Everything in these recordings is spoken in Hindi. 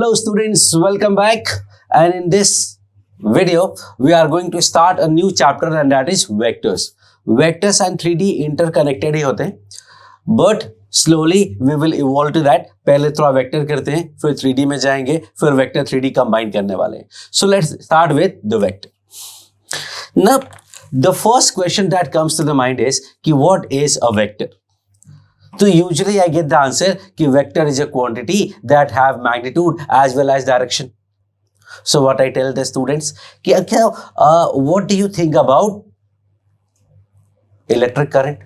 Hello students, welcome back, and in this video we are going to start a new chapter and that is vectors. Vectors and 3D interconnected ही होते हैं, but slowly we will evolve to that. पहले थोड़ा वेक्टर करते हैं, फिर 3D में जाएंगे, फिर वेक्टर 3D कंबाइन करने वाले हैं. So let's start with the vector. Now the first question that comes to the mind is कि what is a vector? So usually I get the answer कि vector is a quantity that have magnitude as well as direction. So what I tell the students कि what do you think about electric current?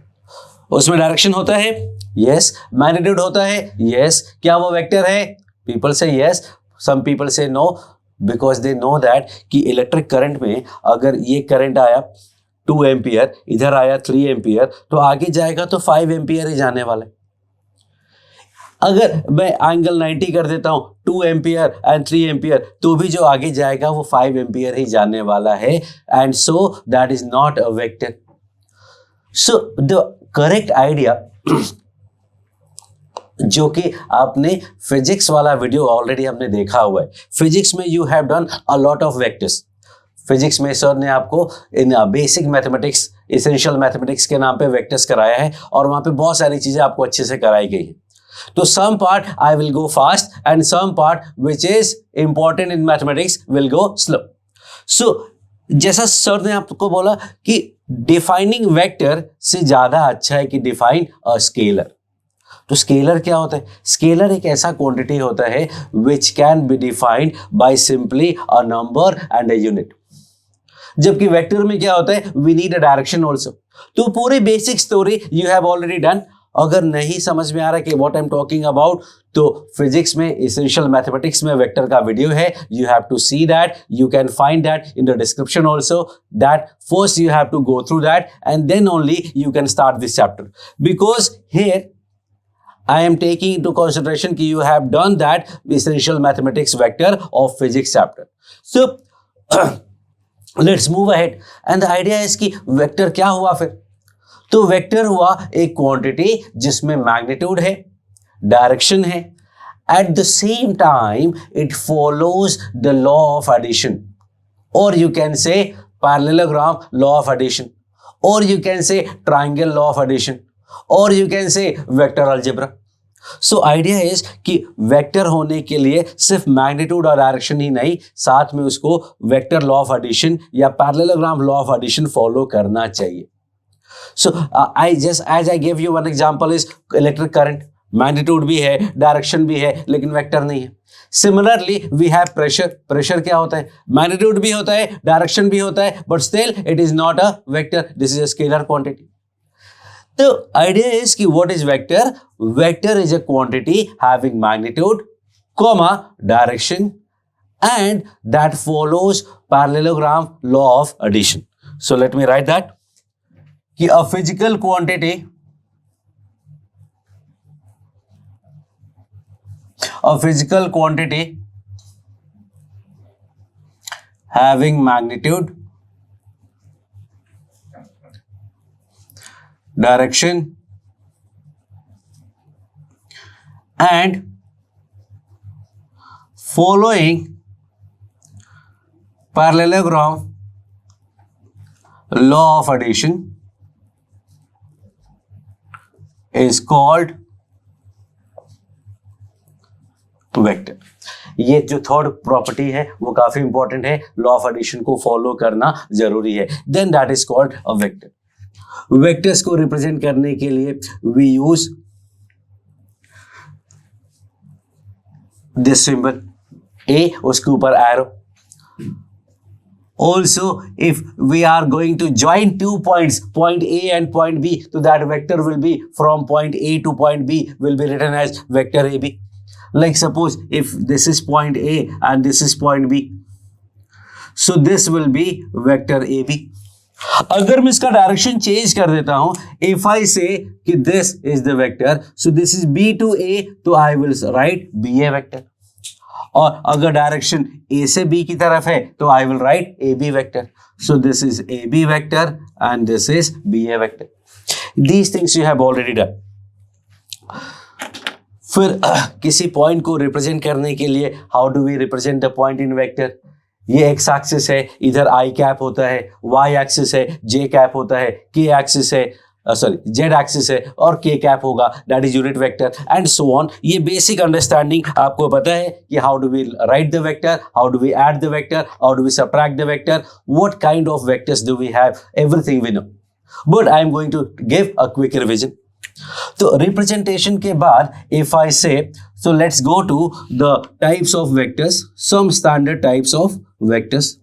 उसमें direction होता है? Yes. Magnitude होता है? Yes. क्या वो vector है? People say yes. Some people say no because they know that कि electric current में अगर ये current आया 2 एम्पियर, इधर आया 3 एम्पियर, तो आगे जाएगा तो 5 एम्पियर ही जाने वाला है. अगर मैं एंगल 90 कर देता हूं 2 एम्पियर एंड 3 एम्पियर, तो भी जो आगे जाएगा वो 5 एम्पियर ही जाने वाला है. And so that is not a vector. So the correct idea जो कि आपने फिजिक्स वाला वीडियो ऑलरेडी हमने देखा हुआ है. फिजिक्स में you have done a lot of vectors. Physics में सर ने आपको इन बेसिक मैथमेटिक्स, एसेंशियल मैथमेटिक्स के नाम पे वेक्टर्स कराया है और वहाँ पे बहुत सारी चीज़ें आपको अच्छे से कराई गई हैं. तो some part I will go fast and some part which is important in mathematics will go slow. So जैसा सर ने आपको बोला कि डिफाइनिंग वेक्टर से ज़्यादा अच्छा है कि डिफाइन अ स्केलर. तो स्केलर क्या होता है? स्केलर एक ऐसा क्वांटिटी होता है which can be defined by simply a number and a unit. जबकि वेक्टर में क्या होता है? We need a direction also. तो पूरी basic story you have already done. अगर नहीं समझ में आ रहा कि what I am talking about, तो फिजिक्स में, एसेंशियल मैथमेटिक्स में वेक्टर का वीडियो है. You have to see that. You can find that in the description also. That first you have to go through that and then only you can start this chapter. Because here I am taking into consideration कि you have done that essential mathematics vector of physics chapter. So let's move ahead. And the idea is कि vector क्या हुआ फिर? तो vector हुआ एक quantity जिसमें magnitude है, direction है. At the same time, it follows the law of addition, or you can say parallelogram law of addition, or you can say triangle law of addition, और you can say vector algebra. So idea is कि वेक्टर होने के लिए सिर्फ मैग्नीट्यूड और डायरेक्शन ही नहीं, साथ में उसको वेक्टर लॉ ऑफ एडिशन या parallelogram law of addition follow करना चाहिए. So I just as I give you one example is electric current. Magnitude भी है, डायरेक्शन भी है, लेकिन वेक्टर नहीं है. Similarly we have pressure. Pressure क्या होता है? मैग्नीट्यूड भी होता है, डायरेक्शन भी होता है, but still it is not a vector. This is a scalar quantity. The idea is कि what is vector? Vector is a quantity having magnitude, comma, direction, and that follows parallelogram law of addition. So let me write that कि a physical quantity having magnitude, direction, and following parallelogram law of addition is called vector. ये जो थर्ड प्रॉपर्टी है वो काफी इंपॉर्टेंट है. लॉ ऑफ एडिशन को फॉलो करना जरूरी है. Then that is called a vector. Vectors को रिप्रेजेंट करने के लिए we use this symbol A, उसके ऊपर arrow. Also, if we are going to join 2 points, point A and point B, so that vector will be from point A to point B will be written as vector AB. Like suppose if this is point A and this is point B, so this will be vector AB. अगर मैं इसका डायरेक्शन चेंज कर देता हूं, इफ आई से कि this is the vector, so this is B to A, तो I will right BA vector. और अगर डायरेक्शन A से B की तरफ है तो I will right AB vector. So this is AB vector and this is BA vector. These things you have already done. फिर किसी पॉइंट को रिप्रेजेंट करने के लिए how do we represent the point in vector? ये एक्स एक्सिस है, इधर आई कैप होता है, वाई एक्सिस है, जे कैप होता है, के एक्सिस है, सॉरी जेड एक्सिस है और के कैप होगा, that is unit vector and so on. ये बेसिक अंडरस्टैंडिंग आपको पता है कि how do we write the vector, how do we add the vector, how do we subtract the vector, what kind of vectors do we have, everything we know, but I am going to give a quick revision. तो रिप्रेजेंटेशन के बाद if I say, so let's go to the types of vectors, some standard types of vectors.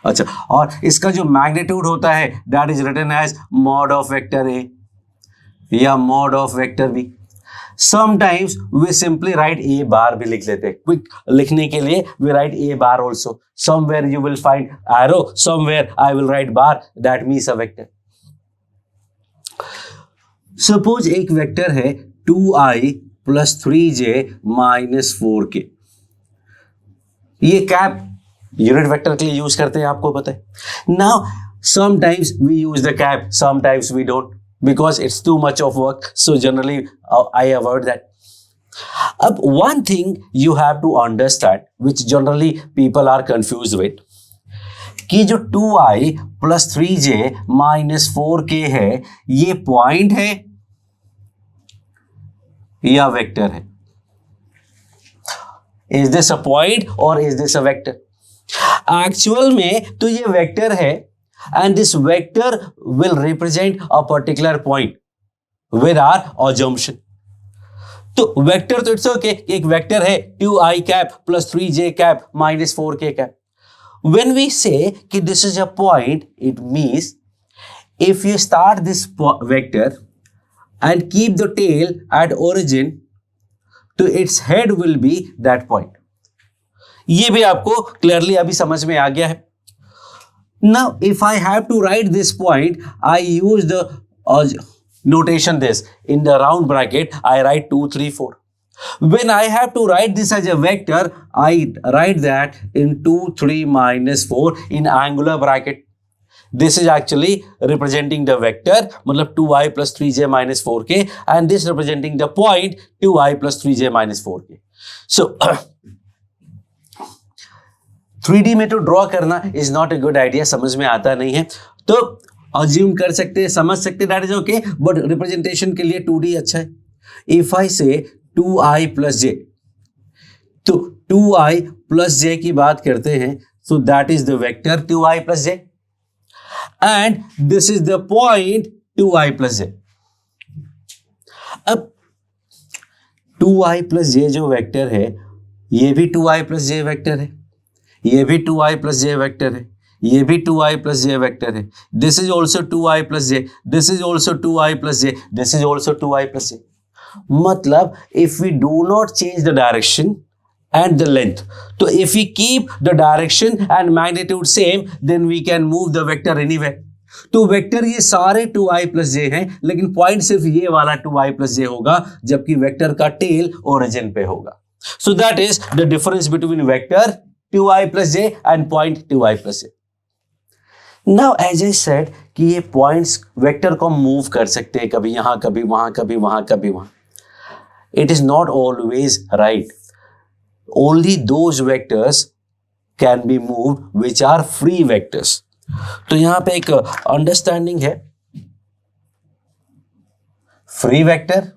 अच्छा, और इसका जो मैग्नीट्यूड होता है that is written as mod of vector A या mod of vector B. Sometimes we simply write a bar भी लिख लेते हैं, क्विक लिखने के लिए we write a bar also, somewhere you will find arrow, somewhere I will write bar, that means a vector. Suppose एक वेक्टर है 2i plus 3j minus 4k, ये कैप यूनिट वेक्टर के लिए यूज करते हैं, आपको पता है। Now sometimes we use the cap, sometimes we don't, because it's too much of work, so generally I avoid that. अब one thing you have to understand which generally people are confuse with, कि जो 2i plus 3j minus 4k है, ये पॉइंट है या वेक्टर है? इज दिस अ पॉइंट और is this a vector? Actual में तो ये वेक्टर है and this vector will represent a particular point with our assumption. तो वेक्टर तो इट्स ओके, एक वेक्टर है 2i cap plus 3j cap minus 4k cap. When we say कि this is a point, it means if you start this vector and keep the tail at origin, तो its head will be that point. ये भी आपको clearly अभी समझ में आ गया है। Now, if I have to write this point, I use the notation this. In the round bracket, I write 2, 3, 4. When I have to write this as a vector, I write that in 2, 3 minus 4 in angular bracket. This is actually representing the vector, मतलब 2i plus 3j minus 4k, and this representing the point 2i plus 3j minus 4k. So 3D में तो ड्रॉ करना is not a good idea, समझ में आता नहीं है, तो assume कर सकते हैं, समझ सकते हैं, that is okay, but representation के लिए 2D अच्छा है। If I say 2i plus j, तो 2i plus j की बात करते हैं, so that is the vector 2i plus j and this is the point 2i plus j। अब 2i plus j जो वेक्टर है, ये भी 2i plus j वेक्टर है, ये भी 2i plus j वेक्टर है, ये भी 2i plus j वेक्टर है, this is also 2i plus j, this is also 2i plus j, this is also 2i plus j। मतलब if we do not change the direction and the length, तो if we keep the direction and magnitude same, then we can move the vector anywhere। तो वेक्टर ये सारे 2i plus j हैं, लेकिन पॉइंट सिर्फ ये वाला 2i plus j होगा, जबकि वेक्टर का टेल ओरिजिन पे होगा। So that is the difference between vector 2i plus j and point 2i plus j। Now as I said कि ये पॉइंट्स वेक्टर को मूव कर सकते हैं, कभी यहां, कभी वहां, कभी वहां, कभी वहां। It is not always right. Only those vectors can be moved which are free vectors. तो यहां पे एक अंडरस्टैंडिंग है, फ्री वेक्टर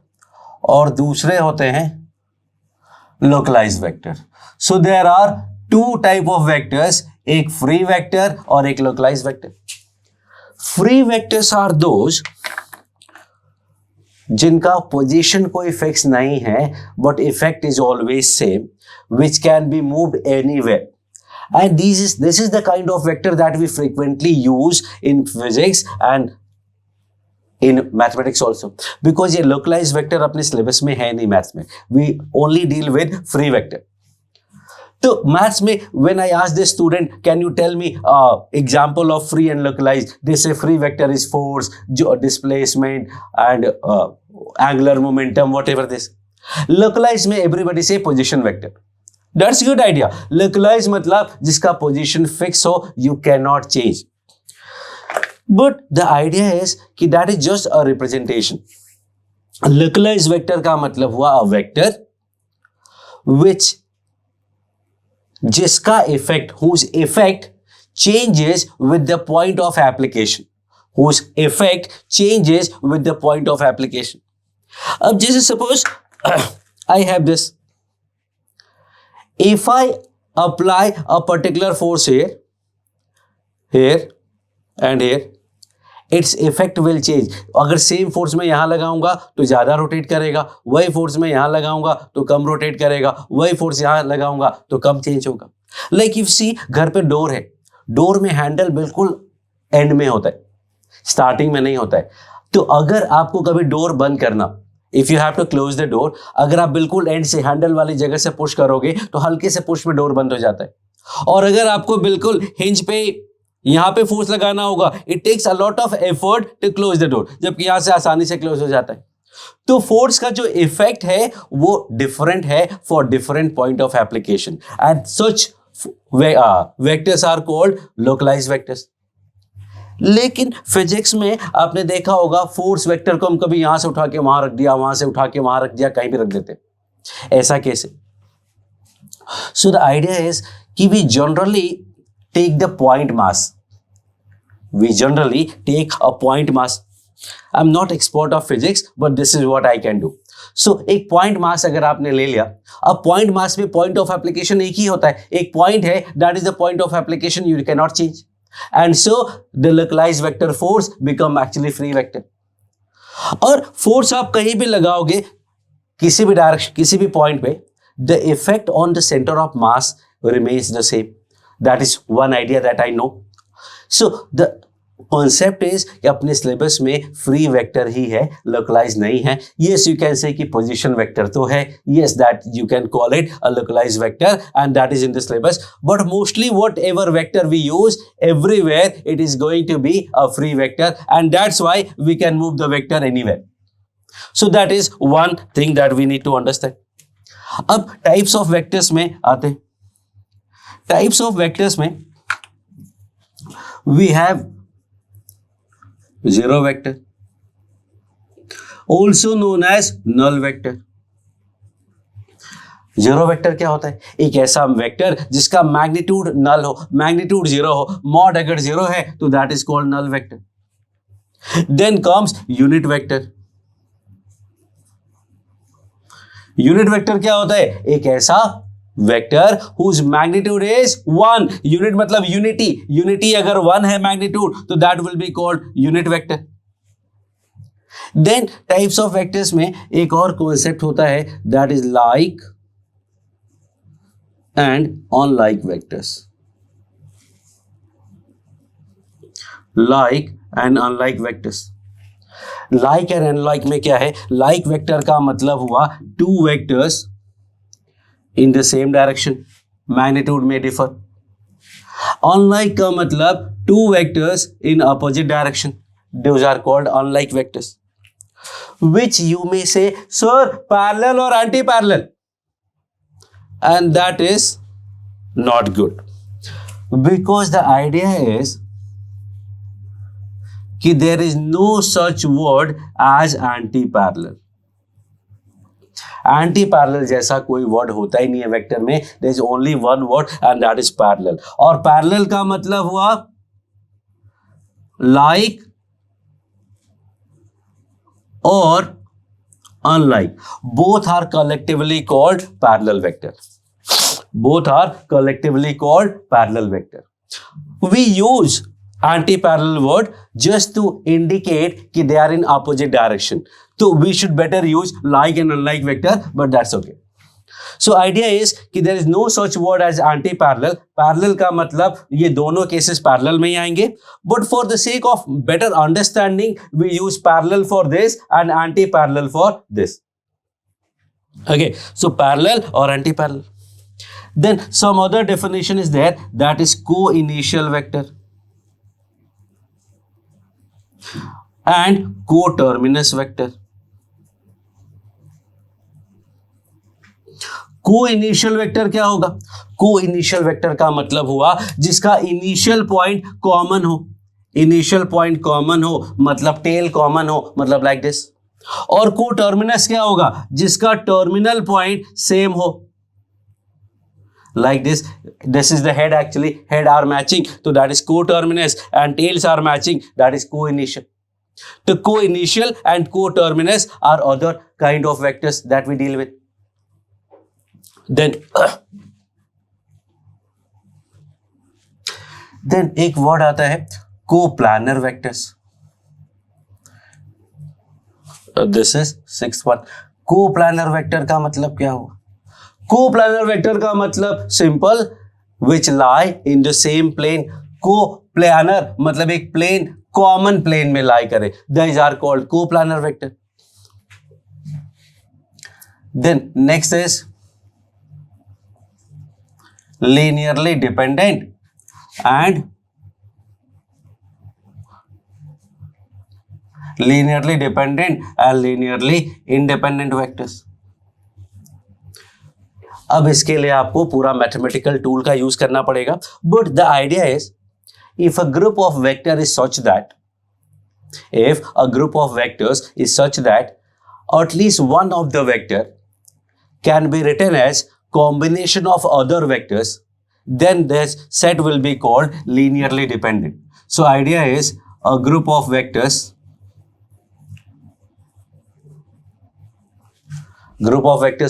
और दूसरे होते हैं localised vector. So there are two type of vectors, एक फ्री वेक्टर और एक localised vector. Free vectors are those जिनका पोजीशन कोई फिक्स नहीं है, but effect is always same, which can be moved anywhere, and this is the kind of vector that we frequently use in physics and in mathematics also, because ये localized vector अपने syllabus में है नहीं मैथ्स में, we only deal with free vector। तो मैथ्स में when I ask the student can you tell me example of free and localized, they say free vector is force, displacement and angular momentum, whatever this। localized में everybody say position vector, that's good idea। localized मतलब जिसका position fix हो, you cannot change, but the idea is कि that is just a representation। Localise vector का मतलब हुआ अ वेक्टर विच जिसका effect whose effect changes with the point of application, whose effect changes with the point of application. अब जैसे suppose I have this, if I apply a particular force here, here and here, its effect will change. अगर सेम फोर्स में यहां लगाऊंगा तो ज्यादा रोटेट करेगा, वही फोर्स में यहां लगाऊंगा तो कम रोटेट करेगा, वही फोर्स यहां लगाऊंगा तो कम चेंज होगा. लाइक इफ सी घर पे डोर है, डोर में हैंडल बिल्कुल एंड में होता है, स्टार्टिंग में नहीं होता है. तो अगर आपको कभी डोर बंद करना, if you have to close the door, अगर आप बिल्कुल एंड से हैंडल वाली जगह से पुश करोगे तो हल्के से पुश में डोर बंद हो जाता है. और अगर आपको बिल्कुल हिंज पे यहां पे फोर्स लगाना होगा, it takes a lot of effort to close the door, जबकि यहां से आसानी से क्लोज हो जाता है. तो फोर्स का जो इफेक्ट है वो डिफरेंट है for different point of application, and such vectors are called localised vectors. लेकिन फिजिक्स में आपने देखा होगा फोर्स वेक्टर को हम कभी यहां से उठा के वहां रख दिया, वहां से उठा के वहां रख दिया, कहीं भी रख देते. ऐसा कैसे? सो द आइडिया इज कि we generally take the point mass. We generally take a point mass. I'm not expert of physics, but this is what I can do. So एक point mass अगर आपने ले लिया, अब point mass में point of application एक ही होता है, एक point है, that is the point of application you cannot change. And so the localized vector force become actually free vector. और force आप कहीं भी लगाओगे, किसी भी डायरेक्शन, किसी भी point पे, the effect on the center of mass remains the same. That is one idea that I know. So the concept is कि अपने सिलेबस में फ्री वेक्टर ही है, लोकलाइज नहीं है. Yes, you can say कि पोजीशन वेक्टर तो है. Yes, that you can call it a localized vector, and that is in the syllabus. But mostly whatever vector we use, everywhere it is going to be a free vector, and that's why we can move the vector anywhere. So that is one thing that we need to understand. अब types of vectors में आते हैं. Types of vectors में we have zero vector, also known as null vector. Zero vector क्या होता है? एक ऐसा वेक्टर जिसका मैग्नीट्यूड नल हो, मैग्नीट्यूड जीरो हो, मॉड अगर जीरो है तो that is called null vector. Then comes unit vector. Unit vector क्या होता है? एक ऐसा vector whose magnitude is 1. Unit मतलब यूनिटी, यूनिटी अगर 1 है मैग्नीट्यूड तो that will be called unit vector. Then types of vectors में एक और कॉन्सेप्ट होता है, that is like and unlike vectors. Like and unlike vectors. Like and unlike में क्या है? लाइक वेक्टर का मतलब हुआ two vectors in the same direction, magnitude may differ. Unlike का मतलब two vectors in opposite direction, those are called unlike vectors, which you may say, sir, parallel or anti-parallel, and that is not good, because the idea is कि there is no such word as anti-parallel. Anti parallel जैसा कोई वर्ड होता ही नहीं है वेक्टर में. There is only one word and that is parallel. और पैरेलल का मतलब हुआ लाइक और unlike. Both are collectively called parallel vector. Both are collectively called parallel vector. We use anti-parallel word just to indicate कि they are in opposite direction. So we should better use like and unlike vector, but that's okay. So idea is कि there is no such word as anti-parallel. Parallel का मतलब ये दोनों cases parallel में ही आएंगे. But for the sake of better understanding, we use parallel for this and anti-parallel for this. Okay, so parallel or anti-parallel. Then some other definition is there, that is co-initial vector and co-terminus vector. Co-initial vector क्या होगा? को-इनिशियल वेक्टर का मतलब हुआ जिसका इनिशियल पॉइंट कॉमन हो. इनिशियल पॉइंट कॉमन हो मतलब टेल कॉमन हो, मतलब लाइक दिस. और को टर्मिनस क्या होगा, जिसका टर्मिनल पॉइंट सेम हो, like this is the head, actually head are matching, so that is co-terminus, and tails are matching, that is co-initial. So co-initial and co-terminus are other kind of vectors that we deal with. then एक word आता है co-planar vectors. This is sixth one. co-planar vector का मतलब क्या हुआ? Co-planar vector का मतलब simple, which lie in the same plane. Co-planar मतलब एक प्लेन कॉमन प्लेन में लाई करे, these are called co-planar vector. Then next is linearly dependent and linearly independent vectors. अब इसके लिए आपको पूरा मैथमेटिकल टूल का यूज करना पड़ेगा, but the idea is if a group of vector is such that at least one of the vector can be written as combination of other vectors, then this set will be called linearly dependent. So idea is a group of vectors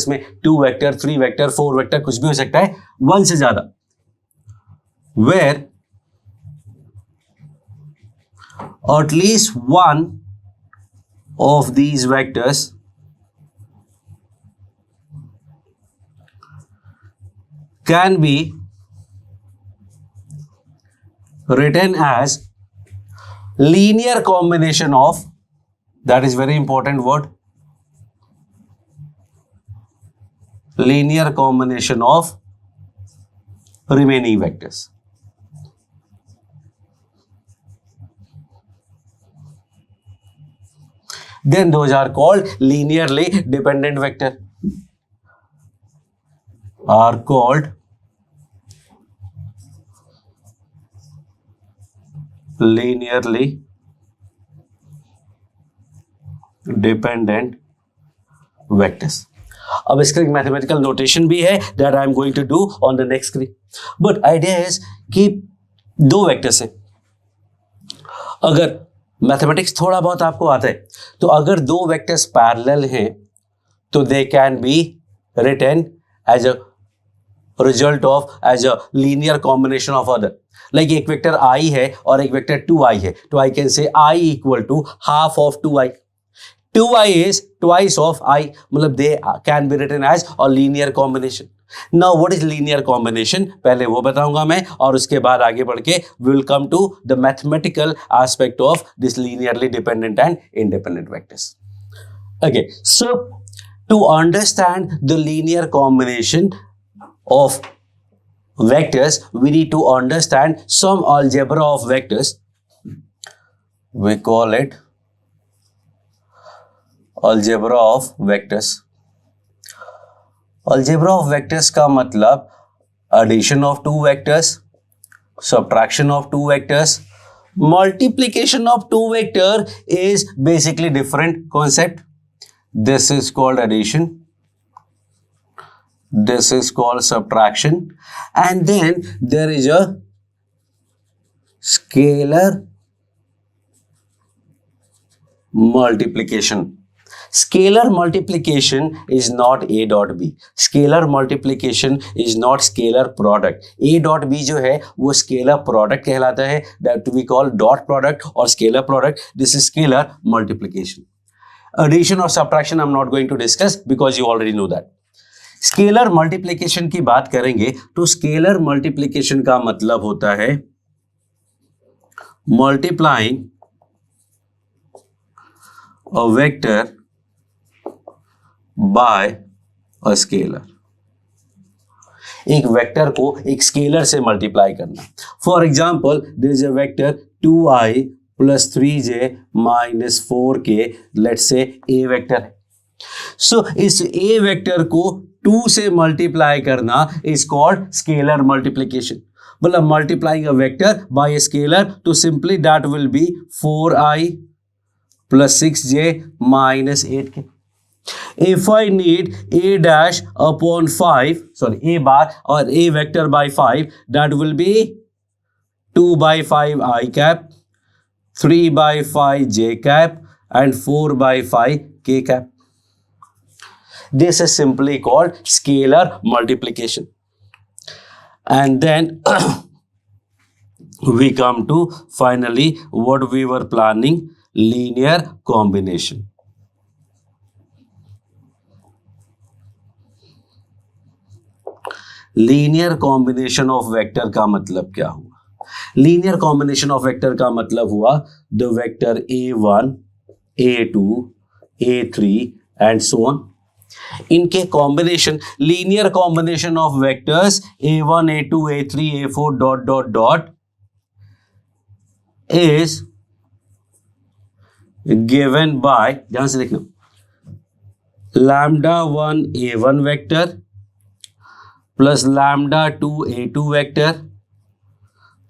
में 2 वेक्टर, 3 वेक्टर, 4 वेक्टर, कुछ भी हो सकता है, 1 से ज्यादा, where at least one of these vectors can be written as linear combination of, that is very important word, linear combination of remaining vectors. Then those are called linearly dependent vector. Are called linearly dependent vectors. अब इसका एक मैथमेटिकल नोटेशन भी है that I am going to do on the next screen, but idea is कि 2 वेक्टर्स हैं. अगर मैथमेटिक्स थोड़ा बहुत आपको आता है, तो अगर 2 वेक्टर्स पैरेलल हैं तो they can be written as a result of as a linear combination of other. Like एक वेक्टर i है और एक वेक्टर 2i है, तो I can say i equal to half of 2i. 2i is twice of i, मतलब they can be written as a linear combination. Now what is linear combination, पहले वो बताऊंगा मैं, और उसके बाद आगे बढ़ के we will come to the mathematical aspect of this linearly dependent and independent vectors. Okay, so to understand the linear combination of vectors, we need to understand some algebra of vectors. We call it algebra of vectors. Algebra of vectors का मतलब addition of 2 vectors, subtraction of 2 vectors, multiplication of 2 vector is basically different concept. This is called addition, this is called subtraction, and then there is a scalar multiplication. Scalar multiplication is not a dot b. Scalar multiplication is not scalar product. A dot b जो है वो scalar product कहलाता है, that we call dot product or scalar product. This is scalar multiplication. Addition or subtraction I'm not going to discuss because you already know that. Scalar multiplication की बात करेंगे तो scalar multiplication का मतलब होता है multiplying a vector by a scalar. एक वेक्टर को एक स्केलर से मल्टीप्लाई करना. For example there is a vector 2i plus 3j minus 4k, let's say a vector है. सो इस ए वेक्टर को 2 से मल्टीप्लाई करना इज कॉल्ड स्केलर मल्टीप्लीकेशन. मतलब multiplying a vector by a scalar, तो simply that will be 4i plus 6j minus 8k. If I need a dash upon 5, sorry, a bar or a vector by 5, that will be 2 by 5 I cap, 3 by 5 j cap, and 4 by 5 k cap. This is simply called scalar multiplication. And then we come to finally what we were planning, linear combination. Linear combination of vector का मतलब क्या हुआ? लीनियर कॉम्बिनेशन ऑफ वेक्टर का मतलब हुआ the vector a1, a2, a3 and so on, इनके combination, linear combination of vectors a1, a2, a3, a4 dot dot dot is given by, ध्यान से देखना, lambda 1 a1 vector plus lambda 2 a2 vector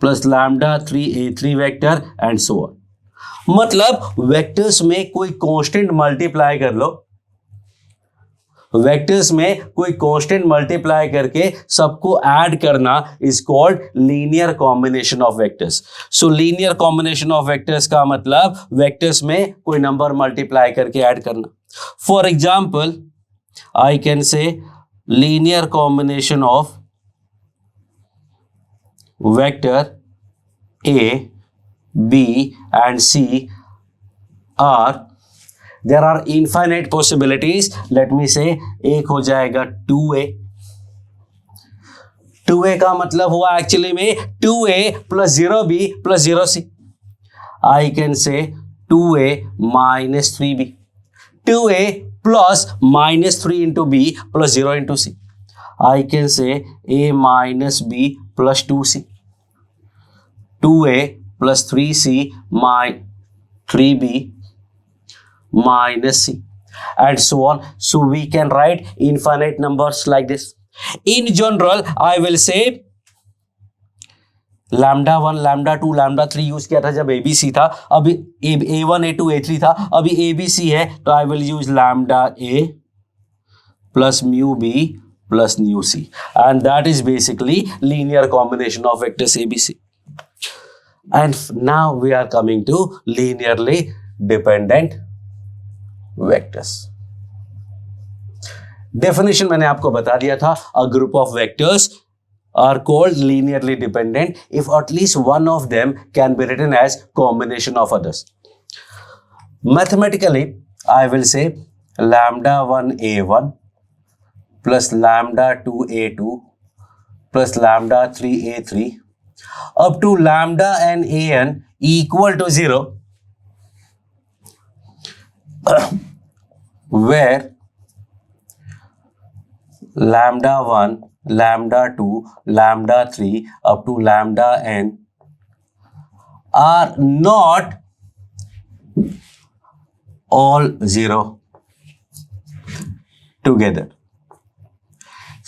plus lambda 3 a3 vector and so on. मतलब वेक्टर्स में कोई कांस्टेंट मल्टीप्लाई कर लो, वेक्टर्स में कोई कांस्टेंट मल्टीप्लाई करके सबको ऐड करना is called linear combination of vectors. So linear combination of vectors का मतलब वेक्टर्स में कोई नंबर मल्टीप्लाई करके ऐड करना। फॉर एग्जाम्पल आई कैन से linear combination of vector A, B and C are, there are infinite possibilities. Let me say एक हो जाएगा 2A, 2A का मतलब हुआ एक्चुअली में 2A plus 0B plus 0C. I can say 2A minus 3B, 2A plus minus 3 into B plus 0 into C. I can say A minus B plus 2C, 2A plus 3C minus 3B minus C, and so on. So we can write infinite numbers like this. In general, I will say lambda 1, lambda 2, lambda 3 use किया था जब ABC था, अभी A1, A2, A3 था, अभी ABC है तो I will use lambda A plus mu B plus nu C, and that is basically linear combination of vectors ABC. And now we are coming to linearly dependent vectors. Definition मैंने आपको बता दिया था, a group of vectors are called linearly dependent if at least one of them can be written as combination of others. Mathematically, I will say lambda 1 a1 plus lambda 2 a2 plus lambda 3 a3 up to lambda n an equal to 0 where lambda 1, lambda 2, lambda 3 up to lambda n are not all 0 together.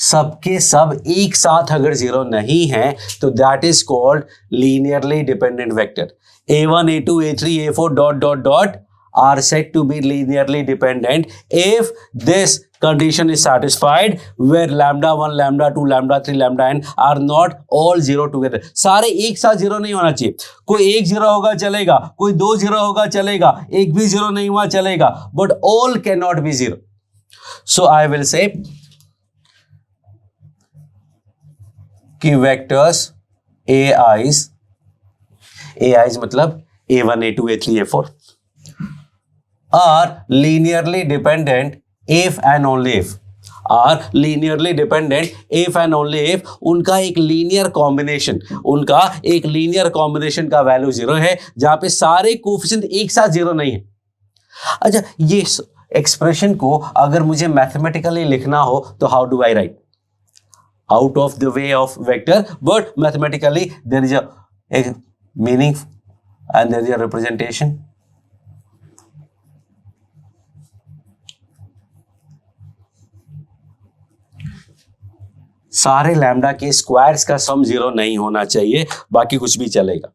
सबके सब एक साथ अगर 0 नहीं है तो that is called linearly dependent vector. a1, a2, a3, a4 dot dot dot are said to be linearly dependent if this condition is satisfied where lambda 1, lambda 2, lambda 3, lambda n are not all 0 together. सारे एक साथ 0 नहीं होना चाहिए. कोई एक 0 होगा चलेगा, कोई 2 0 होगा चलेगा, एक भी 0 नहीं हुआ चलेगा, but all cannot be 0. So I will say कि वेक्टर्स AIs मतलब A1, A2, A3, A4 are linearly dependent if and only if, are linearly dependent if and only if उनका एक लीनियर कॉम्बिनेशन का वैल्यू 0 है, जहां पे सारे कोफिशिएंट एक साथ 0 नहीं है. अच्छा, ये एक्सप्रेशन को अगर मुझे मैथमेटिकली लिखना हो तो how do I write? Out of the way of vector, but mathematically there is a meaning and there is a representation. सारे लैम्डा के स्क्वायर्स का सम 0 नहीं होना चाहिए, बाकी कुछ भी चलेगा.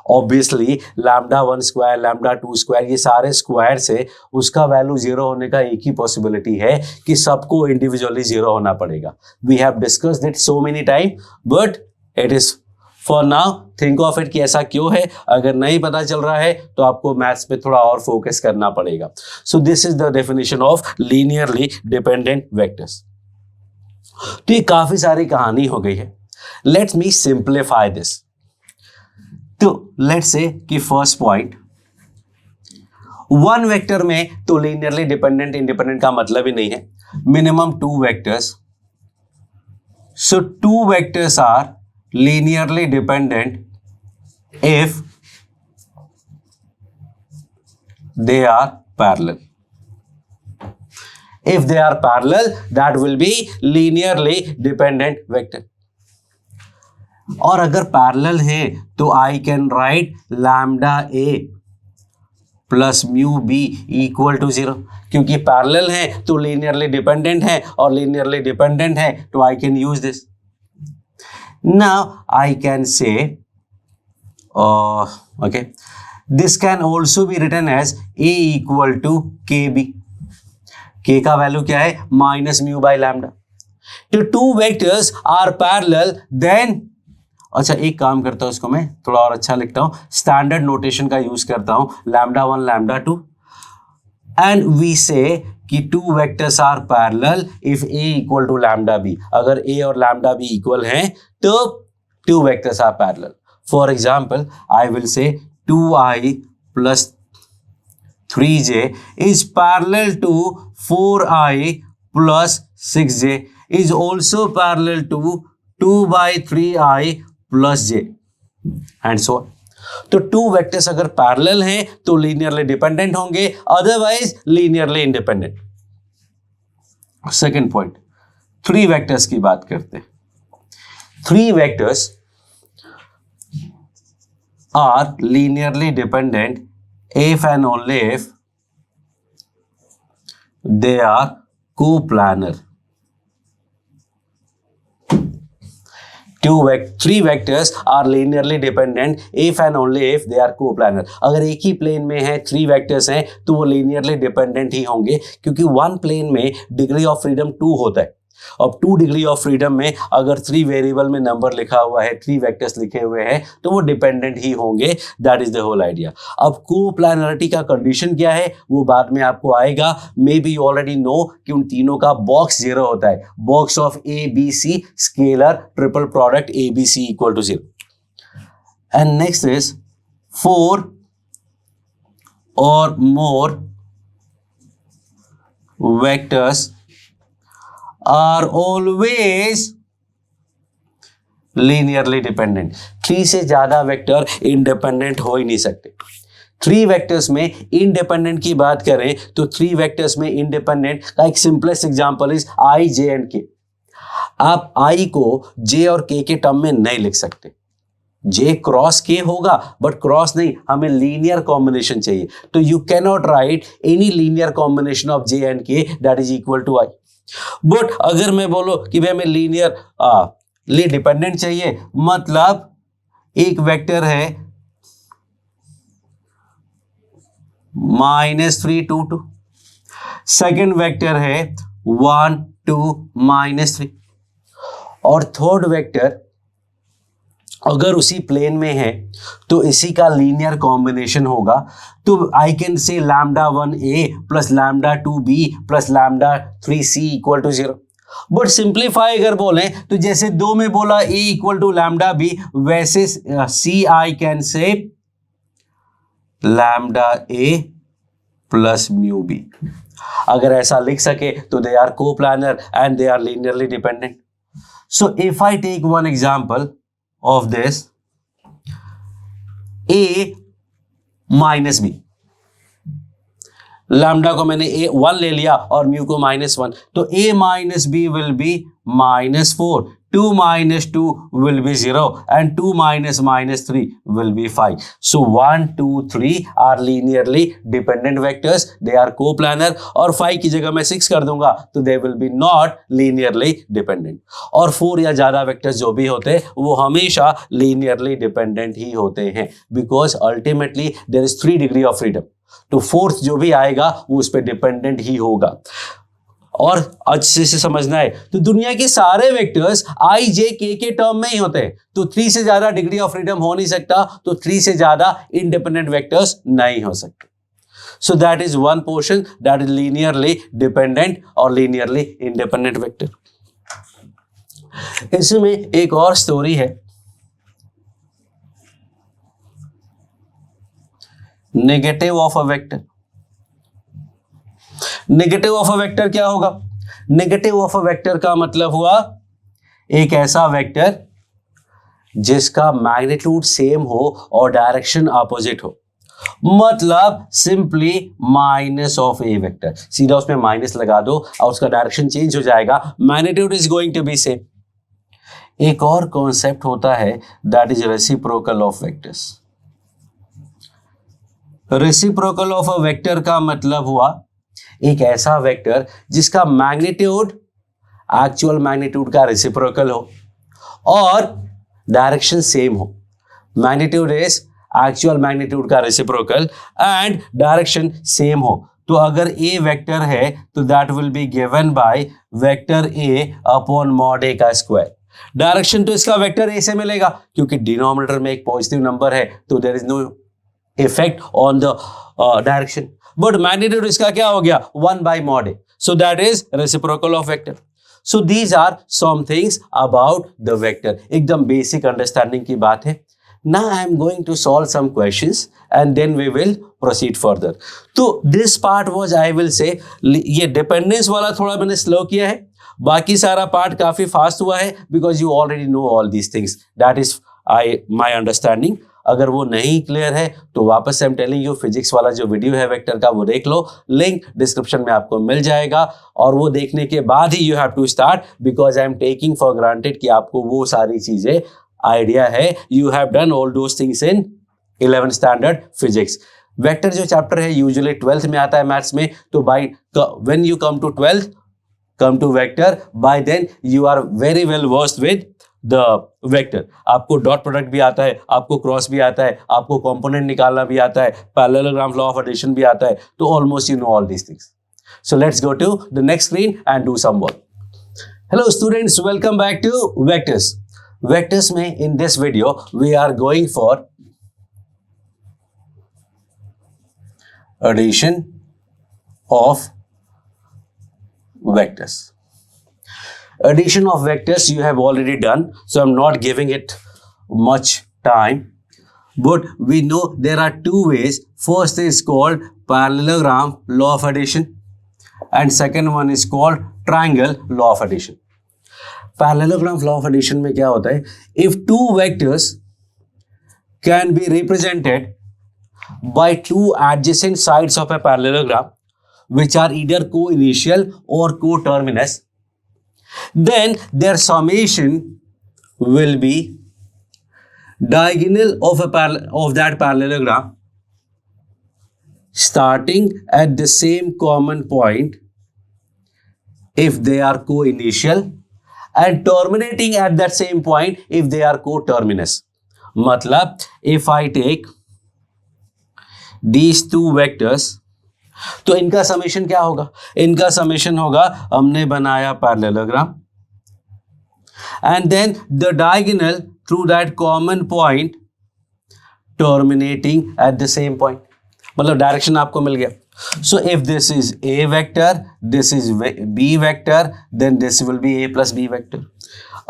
Obviously lambda 1 square, lambda 2 square, ये सारे स्क्वायर से उसका वैल्यू 0 होने का एक ही पॉसिबिलिटी है कि सबको इंडिविजुअली 0 होना पड़ेगा. We have discussed it so many time, but it is for now think of it कि ऐसा क्यों है. अगर नहीं पता चल रहा है तो आपको मैथ्स पे थोड़ा और फोकस करना पड़ेगा. So this is the definition of linearly dependent vectors. तो ये काफी सारी कहानी हो गई है. Let's me simplify this. तो लेट्स से कि फर्स्ट पॉइंट, वन वेक्टर में तो लीनियरली डिपेंडेंट इंडिपेंडेंट का मतलब ही नहीं है. Minimum 2 vectors. So 2 vectors are linearly dependent if they are parallel. If they are parallel, that will be linearly dependent vector. और अगर पैरेलल है तो I can write lambda a plus mu B equal to 0. क्योंकि पैरेलल है तो लीनियरली डिपेंडेंट है, और लीनियरली डिपेंडेंट है तो I can use this. Now I can say, okay, this can also be written as A equal to KB. K का वैल्यू क्या है? Minus mu by lambda. तो 2 वेक्टर्स आर पैरेलल, देन अच्छा एक काम करता हूं, इसको मैं थोड़ा और अच्छा लिखता हूं, स्टैंडर्ड नोटेशन का यूज करता हूं, lambda 1 lambda 2, and we say कि 2 vectors are parallel if A equal to lambda B. अगर A और लैम्डा बी इक्वल हैं तो 2 vectors are parallel. For example I will say 2i plus 3j is parallel to 4i plus 6j is also parallel to 2 by 3i plus j and so on. तो 2 वेक्टर्स अगर पैरेलल हैं तो लीनियरली डिपेंडेंट होंगे, otherwise linearly independent. Second point, 3 vectors की बात करते हैं. 3 vectors are linearly dependent if and only if they are coplanar. 3 vectors are linearly dependent if and only if they are coplanar. अगर एक ही प्लेन में है 3 वेक्टर्स हैं तो वो लीनियरली डिपेंडेंट ही होंगे, क्योंकि 1 प्लेन में डिग्री ऑफ फ्रीडम 2 होता है. अब 2 डिग्री ऑफ फ्रीडम में अगर 3 वेरिएबल में नंबर लिखा हुआ है, 3 वेक्टर्स लिखे हुए हैं, तो वो डिपेंडेंट ही होंगे. That is the whole idea. अब कोप्लानरिटी का कंडीशन क्या है वो बाद में आपको आएगा. May be you already know कि उन तीनों का बॉक्स 0 होता है. Box of a b c scalar triple product a b c equal to 0. And next is 4 or more vectors are always linearly dependent. 3 से ज्यादा वेक्टर इंडिपेंडेंट हो ही नहीं सकते. 3 वेक्टर्स में इंडिपेंडेंट की बात करें तो 3 वेक्टर्स में इंडिपेंडेंट का एक simplest example is I J and के. आप आई को जे और के टर्म में नहीं लिख सकते. जे क्रॉस के होगा बट क्रॉस नहीं, हमें लीनियर कॉम्बिनेशन चाहिए. तो you can not write any linear combination of J and K that is equal to I. But अगर मैं बोलो कि भाई हमें लीनियर डिपेंडेंट चाहिए, मतलब एक वेक्टर है -3 2 2, सेकेंड वेक्टर है 1 2 -3, और थर्ड वेक्टर अगर उसी प्लेन में है तो इसी का लीनियर कॉम्बिनेशन होगा. तो I can say lambda 1a plus lambda 2b plus lambda 3c equal to 0. But simplify अगर बोलें तो जैसे 2 में बोला a equal to lambda b, वैसे c I can say lambda a plus mu b. अगर ऐसा लिख सके तो they are coplanar and they are linearly dependent. So if I take one example of this, a minus b, lambda को मैंने a 1 ले लिया और म्यू को -1, तो a minus b will be -4. 2 minus 2 will be 0 and 2 minus minus 3 will be 5. So 1, 2, 3 are linearly dependent vectors. They are coplanar. और 5 की जगह मैं 6 कर दूंगा तो they will be not linearly dependent. और 4 या ज़्यादा vectors जो भी होते हैं वो हमेशा linearly dependent ही होते हैं because ultimately there is 3 degree of freedom. तो फोर्थ जो भी आएगा वो उस पर डिपेंडेंट ही होगा. और अच्छे से समझना है तो दुनिया के सारे वेक्टर्स आई जे के टर्म में ही होते हैं. तो 3 से ज्यादा डिग्री ऑफ फ्रीडम हो नहीं सकता, तो 3 से ज्यादा इंडिपेंडेंट वेक्टर्स नहीं हो सकते. So that is one portion that is linearly dependent और लीनियरली इंडिपेंडेंट वेक्टर. इसमें एक और स्टोरी है. Negative of a vector. Negative of a vector क्या होगा? नेगेटिव ऑफ अ वेक्टर का मतलब हुआ एक ऐसा वेक्टर जिसका मैग्नीट्यूड सेम हो और डायरेक्शन अपोजिट हो. मतलब simply minus of A vector. सीधा उसमें माइनस लगा दो और उसका डायरेक्शन चेंज हो जाएगा. Magnitude is going to be same. एक और कॉन्सेप्ट होता है that is reciprocal of vectors. Reciprocal of a vector का मतलब हुआ एक ऐसा वेक्टर जिसका मैग्नीट्यूड एक्चुअल मैग्नीट्यूड का रेसिप्रोकल हो और डायरेक्शन सेम हो. मैग्नीट्यूड इज एक्चुअल मैग्नीट्यूड का रेसिप्रोकल एंड डायरेक्शन सेम हो. तो अगर ए वेक्टर है तो that will be given by vector A upon mod A का स्क्वायर. डायरेक्शन तो इसका वेक्टर ए से मिलेगा क्योंकि डिनोमिनेटर में एक पॉजिटिव नंबर है तो there is no effect on the direction. But magnitude इसका क्या हो गया? 1 by mod a. So that is reciprocal of vector. So these are some things about the vector. एकदम बेसिक अंडरस्टैंडिंग की बात है. Now I am going to solve some questions and then we will proceed further. तो this part was I will say ये डिपेंडेंस वाला थोड़ा मैंने स्लो किया है. बाकी सारा पार्ट काफी फास्ट हुआ है because you already know all these things. That is my understanding. अगर वो नहीं क्लियर है तो वापस से I am telling you physics वाला जो वीडियो है वेक्टर का वो देख लो. लिंक डिस्क्रिप्शन में आपको मिल जाएगा और वो देखने के बाद ही you have to start because I am taking for granted कि आपको वो सारी चीजें आइडिया है. You have done all those things in 11th standard physics. Vector जो चैप्टर है यूजुअली 12th में आता है मैथ्स में. तो by when you come to 12th come to vector by then you are very well versed with the vector. आपको डॉट प्रोडक्ट भी आता है, आपको क्रॉस भी आता है, आपको कंपोनेंट निकालना भी आता है, पैरेललोग्राम लॉ ऑफ एडिशन भी आता है. तो almost you know all these things. So let's go to the next screen and do some work. Hello students, welcome back to vectors. Vectors में in this video we are going for addition of vectors. Addition of vectors you have already done, so I'm not giving it much time, but we know there are two ways. First is called parallelogram law of addition and second one is called triangle law of addition. Parallelogram law of addition में क्या होता है? If two vectors can be represented by two adjacent sides of a parallelogram which are either co-initial or co-terminus, then their summation will be diagonal of that parallelogram starting at the same common point if they are co-initial and terminating at that same point if they are co-terminus. मतलब if I take these two vectors तो इनका समेशन क्या होगा? इनका समेशन होगा हमने बनाया parallelogram and then the diagonal through that common point terminating at the same point. मतलब डायरेक्शन आपको मिल गया. So if this is a vector, this is b vector, then this will be a plus b vector.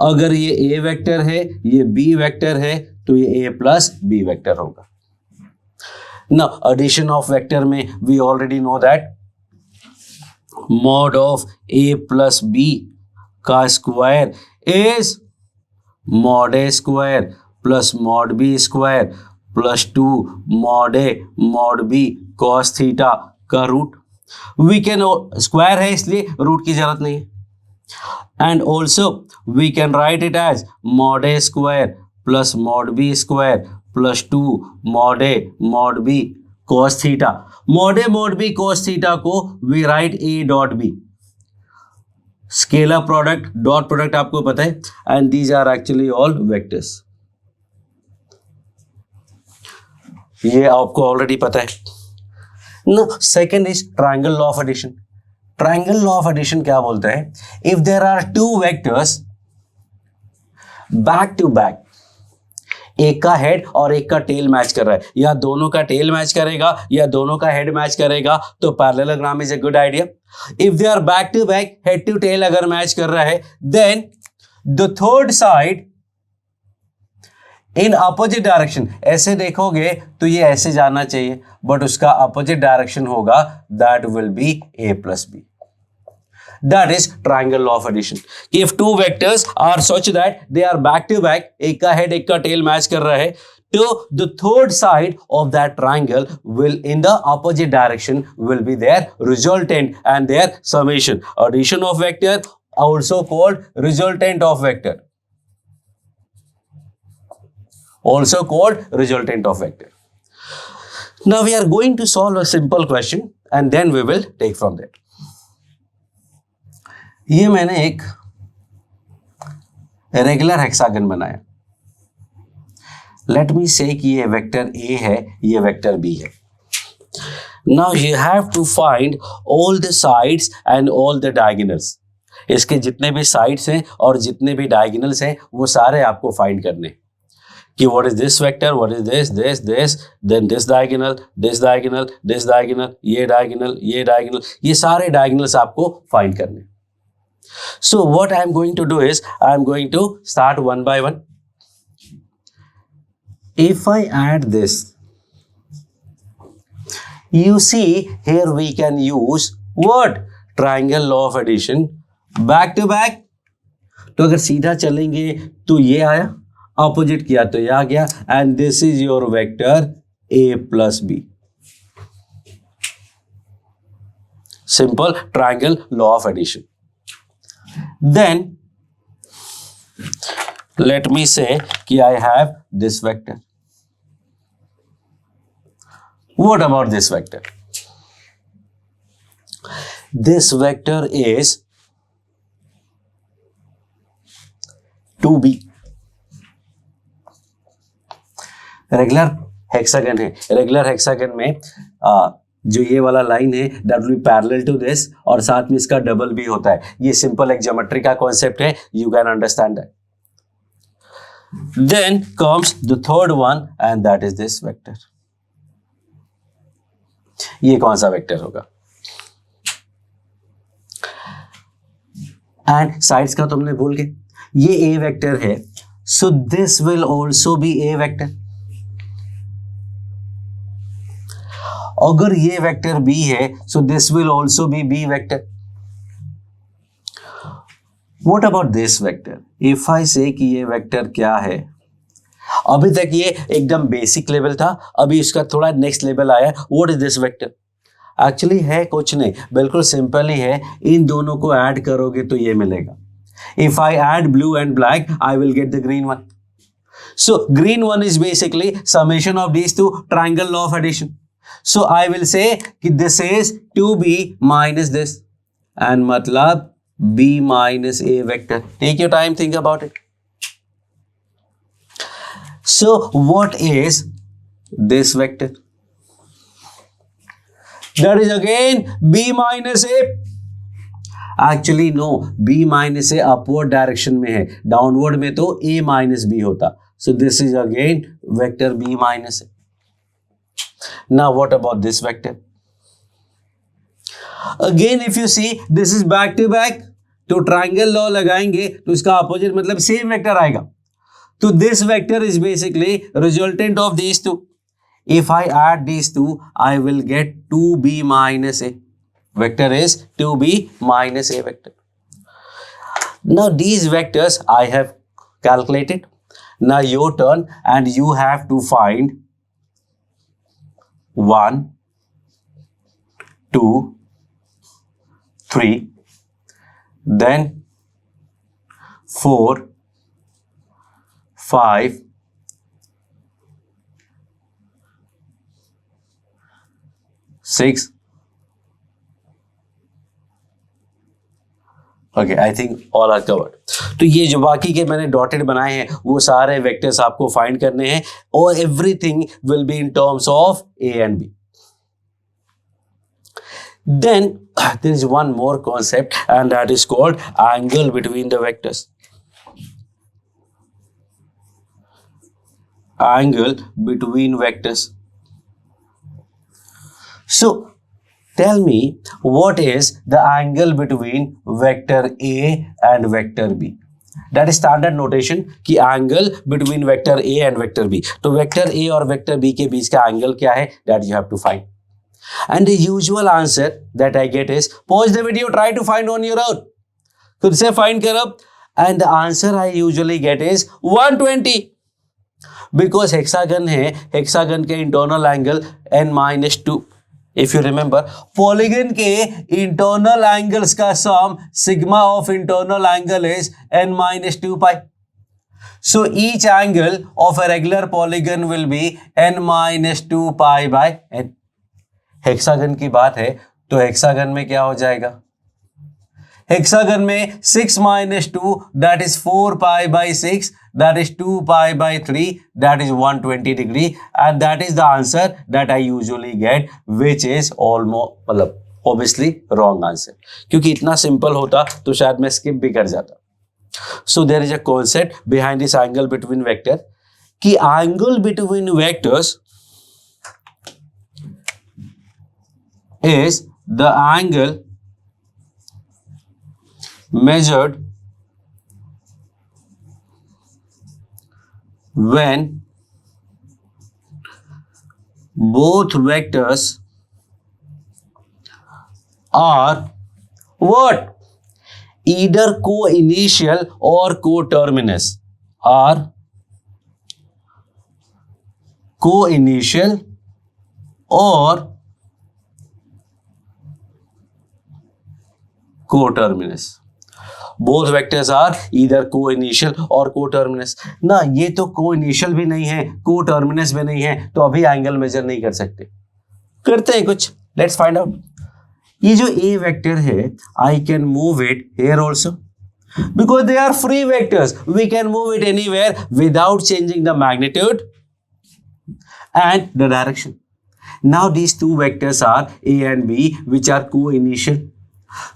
अगर ये ए वेक्टर है, ये बी वेक्टर है, तो ये ए प्लस बी वेक्टर होगा. Now addition of vector में we already know that mod of a plus b का square is mod a square plus mod b square plus 2 mod a mod b cos theta का रूट. we can square है इसलिए रूट की जरूरत नहीं है. And also we can write it as mod a square plus mod b square plus 2 mod b cos theta. Mod b cos theta को we write a dot b. Scalar product dot product आपको पता है, and these are actually all vectors. ये आपको ऑलरेडी पता है ना. Second is triangle law of addition. Triangle law of addition क्या बोलता है? If there are two vectors back to back, एक का हेड और एक का टेल मैच कर रहा है, या दोनों का टेल मैच करेगा या दोनों का हेड मैच करेगा, तो parallelogram is a good idea. If they are back to back, head to tail अगर मैच कर रहा है, then the third side in opposite direction. ऐसे देखोगे तो ये ऐसे जाना चाहिए, बट उसका अपोजिट डायरेक्शन होगा, that will be a plus b. That is triangle law of addition. If two vectors are such that they are back to back, एक का head एक का tail match कर रहा है, तो the third side of that triangle will in the opposite direction will be their resultant and their summation. Addition of vector also called resultant of vector. Also called resultant of vector. Now we are going to solve a simple question and then we will take from there. ये मैंने एक रेगुलर हेक्सागन बनाया. लेट मी से कि ये वेक्टर ए है, ये वेक्टर बी है. Now you have to find all the sides and all the diagonals. इसके जितने भी साइड्स हैं और जितने भी डायगोनल्स हैं वो सारे आपको फाइंड करने कि what is this vector, what is this, then this diagonal, this diagonal, this diagonal, ये डायगोनल, ये डायगोनल, ये सारे डायगोनल्स आपको फाइंड करने. So what I am going to do is I am going to start one by one. If I add this, you see here we can use what? Triangle law of addition. Back to back. तो अगर सीधा चलेंगे तो ये आया, ऑपोजिट किया तो ये आ गया, and this is your vector a plus b. Simple triangle law of addition. Then let me say कि I have this vector. What about this vector? This vector is 2b. Regular hexagon है. रेगुलर हेक्सागन में जो ये वाला लाइन है that will be parallel to this, और साथ में इसका डबल भी होता है. ये सिंपल एक ज्योमेट्री का कॉन्सेप्ट है, you can understand that. Then comes the third one and that is this vector. ये कौन सा वेक्टर होगा? एंड साइड्स का तुमने भूल गए, ये ए वेक्टर है, so this will also be a vector. अगर ये वेक्टर बी है so this will also be b vector. What about this vector? If I say कि ये वेक्टर क्या है, अभी तक ये एकदम बेसिक लेवल था, अभी इसका थोड़ा नेक्स्ट लेवल आया. What is this vector? Actually है कुछ नहीं, बिल्कुल सिंपल ही है. इन दोनों को ऐड करोगे तो ये मिलेगा. If I add blue and black I will get the green one. So green one is basically summation of these two, triangle law of addition. So I will say कि this is 2b minus this, and मतलब b minus a vector. Take your time, think about it. So what is this vector? That is again b minus a. Actually no, b minus a upward direction में है, downward में तो a minus b होता. So this is again vector b minus a. Now what about this vector? Again if you see this is back to back, तो ट्राइंगल लॉ लगाएंगे तो इसका अपोजिट मतलब सेम वेक्टर आएगा. तो this vector is basically resultant of these two. If I add these two, I will get 2b minus a. Vector is 2b minus a vector. Now these vectors I have calculated. Now your turn and you have to find 1, 2, 3, then 4 5 6 okay, I think all are covered. तो ये जो बाकी के मैंने डॉटेड बनाए हैं वो सारे वेक्टर्स आपको फाइंड करने हैं और everything will be in terms of a and b. Then there is one more concept and that is called angle between the vectors. Angle between vectors. So tell me, what is the angle between vector A and vector B? That is standard notation कि angle between vector A and vector B. तो vector A और vector B के बीच का angle क्या है? That you have to find. And the usual answer that I get is pause the video, try to find on your own. खुद से find करो and the answer I usually get is 120 because hexagon है, hexagon के internal angle n-2. If you remember, polygon के internal angles का sum sigma of internal angle is n-2 pi. So each angle of a regular polygon will be n-2 pi by n. Hexagon की बात है तो हेक्सागन में क्या हो जाएगा? हेक्सागन में 6 - 2 that is 4 pi by 6 that is 2 pi by 3 that is 120 degree and that is the answer that I usually get which is almost मतलब obviously wrong answer क्योंकि इतना सिंपल होता तो शायद मैं स्किप भी कर जाता। So there is a concept behind this angle between vector कि angle between vectors is the angle measured when both vectors are what? Either co-initial or co-terminus. Are co-initial or co-terminus. Both vectors are either co-initial or co-terminus. ना ये तो co-initial भी नहीं है, co-terminus भी नहीं है, तो अभी एंगल मेजर नहीं कर सकते। करते हैं कुछ, लेट्स फाइंड आउट। ये जो A वेक्टर है, I can move it here also because they are free vectors. We can move it anywhere without changing the magnitude and the direction. Now these two vectors are A and B which are co-initial.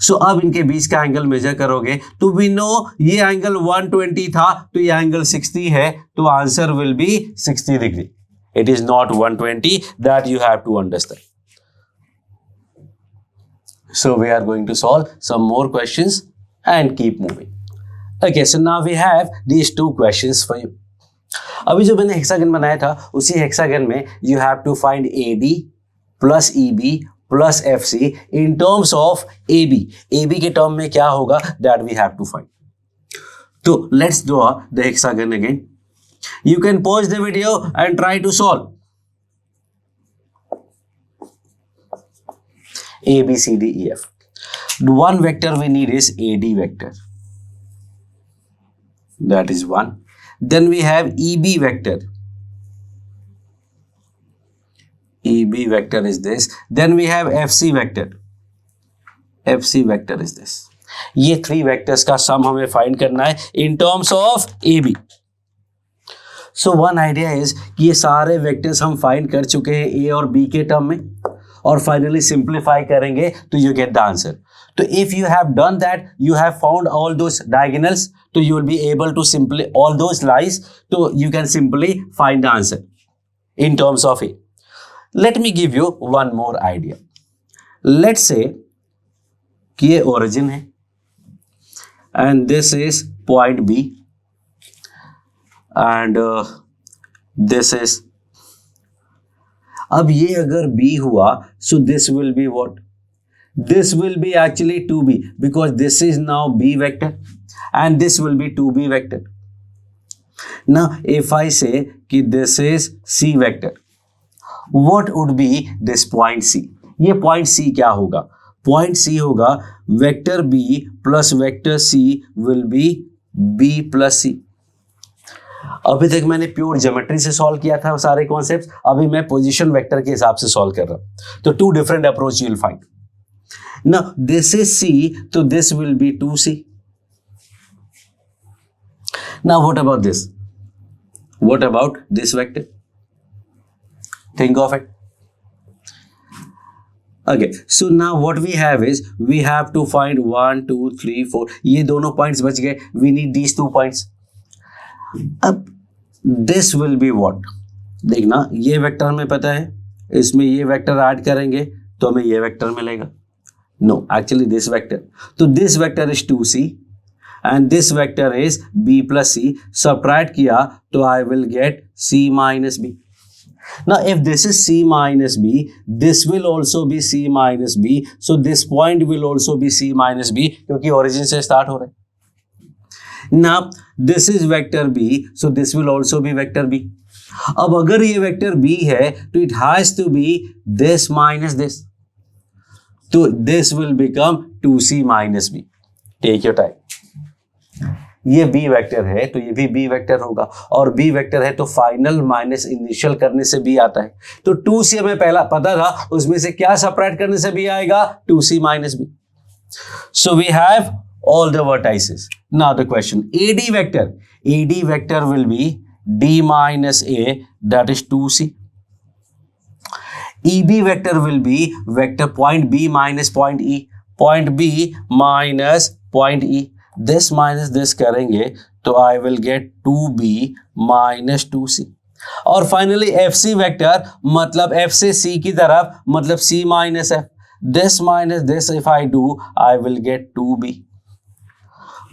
So अब इनके बीच का एंगल मेजर करोगे तो वी नो ये एंगल 120 था तो ये एंगल 60 है तो answer will be 60 degree. It is not 120 that you have to understand. So we are going to solve some more questions and keep moving. Okay, so now we have these two questions for you. अभी जो मैंने हेक्सागन बनाया था उसी हेक्सागन में you have to find AD plus EB plus FC in terms of AB. AB के टर्म में क्या होगा that we have to find. So let's draw the hexagon again. You can pause the video and try to solve. A, B, C, D, E, F. The one vector we need is AD vector. That is one. Then we have EB vector. EB vector is this. Then we have FC vector. FC vector is this. ये थ्री वेक्टर्स का सम हमें फाइंड करना है in terms of AB. So one idea is कि ये सारे वेक्टर्स हम फाइंड कर चुके हैं A और B के टर्म में और फाइनली सिंप्लीफाई करेंगे तो यू गेट द आंसर. तो if you have done that you have found all those diagonals तो you will be able to simply all those lies तो you can simply find the answer in terms of A. Let me give you one more idea. Let's say कि ये ओरिजिन है and this is point B and this is. अब ये अगर B हुआ so this will be what? This will be actually 2B because this is now B vector and this will be 2B vector. Now if I say कि this is C vector, what would be this point C? ये point C क्या होगा? Point C होगा vector B plus vector C will be B plus C. अभी तक मैंने प्योर ज्योमेट्री से सॉल्व किया था सारे कॉन्सेप्ट्स, अभी मैं पोजीशन वेक्टर के हिसाब से सॉल्व कर रहा हूं। तो 2 different approach you will find. Now this is C, तो this will be 2c। Now what about this? What about this vector? Think of it. Okay, so now what we have is we have to find 1 2 3 4, ये दोनों पॉइंट्स बच गए। We need these 2 points. अब this will be what? देखना, ये वेक्टर हमें पता है, इसमें ये वेक्टर ऐड करेंगे तो हमें ये वेक्टर मिलेगा। No, actually this vector. तो this vector is 2c and this vector is b plus c. Subtract किया तो I will get c minus b. Now if this is c minus b, this will also be c minus b. So this point will also be c minus b क्योंकि origin से start हो रहा है। Now this is vector b, so this will also be vector b. अब अगर ये vector b है तो it has to be this minus this. तो this will become 2c minus b. Take your time. ये b वेक्टर है तो ये भी b वेक्टर होगा, और b वेक्टर है तो फाइनल माइनस इनिशियल करने से b आता है। तो 2c हमें पहला पता था, उसमें से क्या सबट्रैक्ट करने से b आएगा? 2c minus b. So we have all the vertices. Now the question, AD vector will be d minus a, that is 2c. EB vector will be vector point b minus point e, point b minus point e. This minus this करेंगे तो I will get 2b minus 2c. और फाइनली FC वेक्टर मतलब F से C की तरफ मतलब C minus F. This minus this if I do, I will get 2b.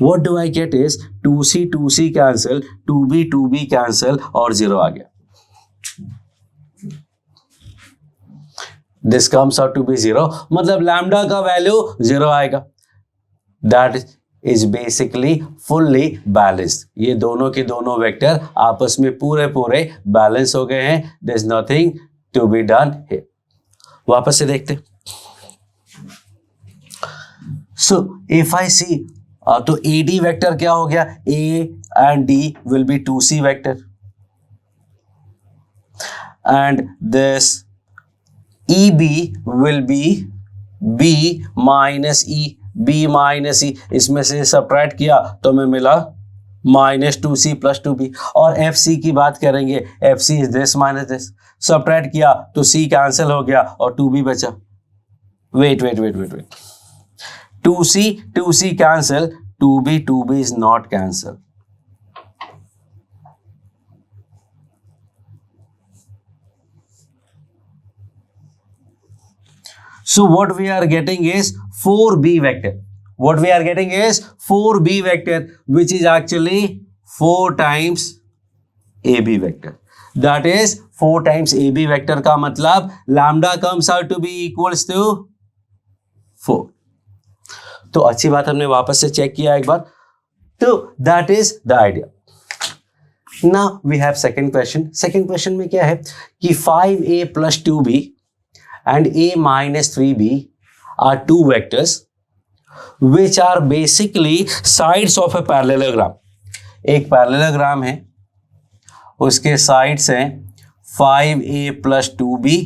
What do I get is 2c cancel, 2b cancel और 0 आ गया. This comes out to be 0, मतलब लैम्डा का वैल्यू 0 आएगा. That is basically fully balanced. ये दोनों के दोनों वेक्टर आपस में पूरे बैलेंस हो गए हैं. There is nothing to be done here. वापस से देखते. So if I see, तो AD वेक्टर क्या हो गया? A and D will be 2C vector, and this EB will be B minus E. B minus E, इसमें से सबट्रैक्ट किया तो हमें मिला माइनस 2c प्लस 2b. और FC की बात करेंगे, FC is this minus this. Subtract किया तो c कैंसिल हो गया और 2b बचा. Wait 2c cancel, 2b is not cancel. So what we are getting is 4b vector. What we are getting is 4b vector, which is actually 4 times ab vector. That is 4 times ab vector का मतलब lambda comes out to be equals to 4. तो अच्छी बात, हमने वापस से चेक किया एक बार. तो that is the idea. Now we have second question. Second question में क्या है कि 5a plus 2b and a minus 3b are two vectors which are basically sides of a parallelogram. एक पैरेललोग्राम है, उसके साइड्स हैं 5a plus 2b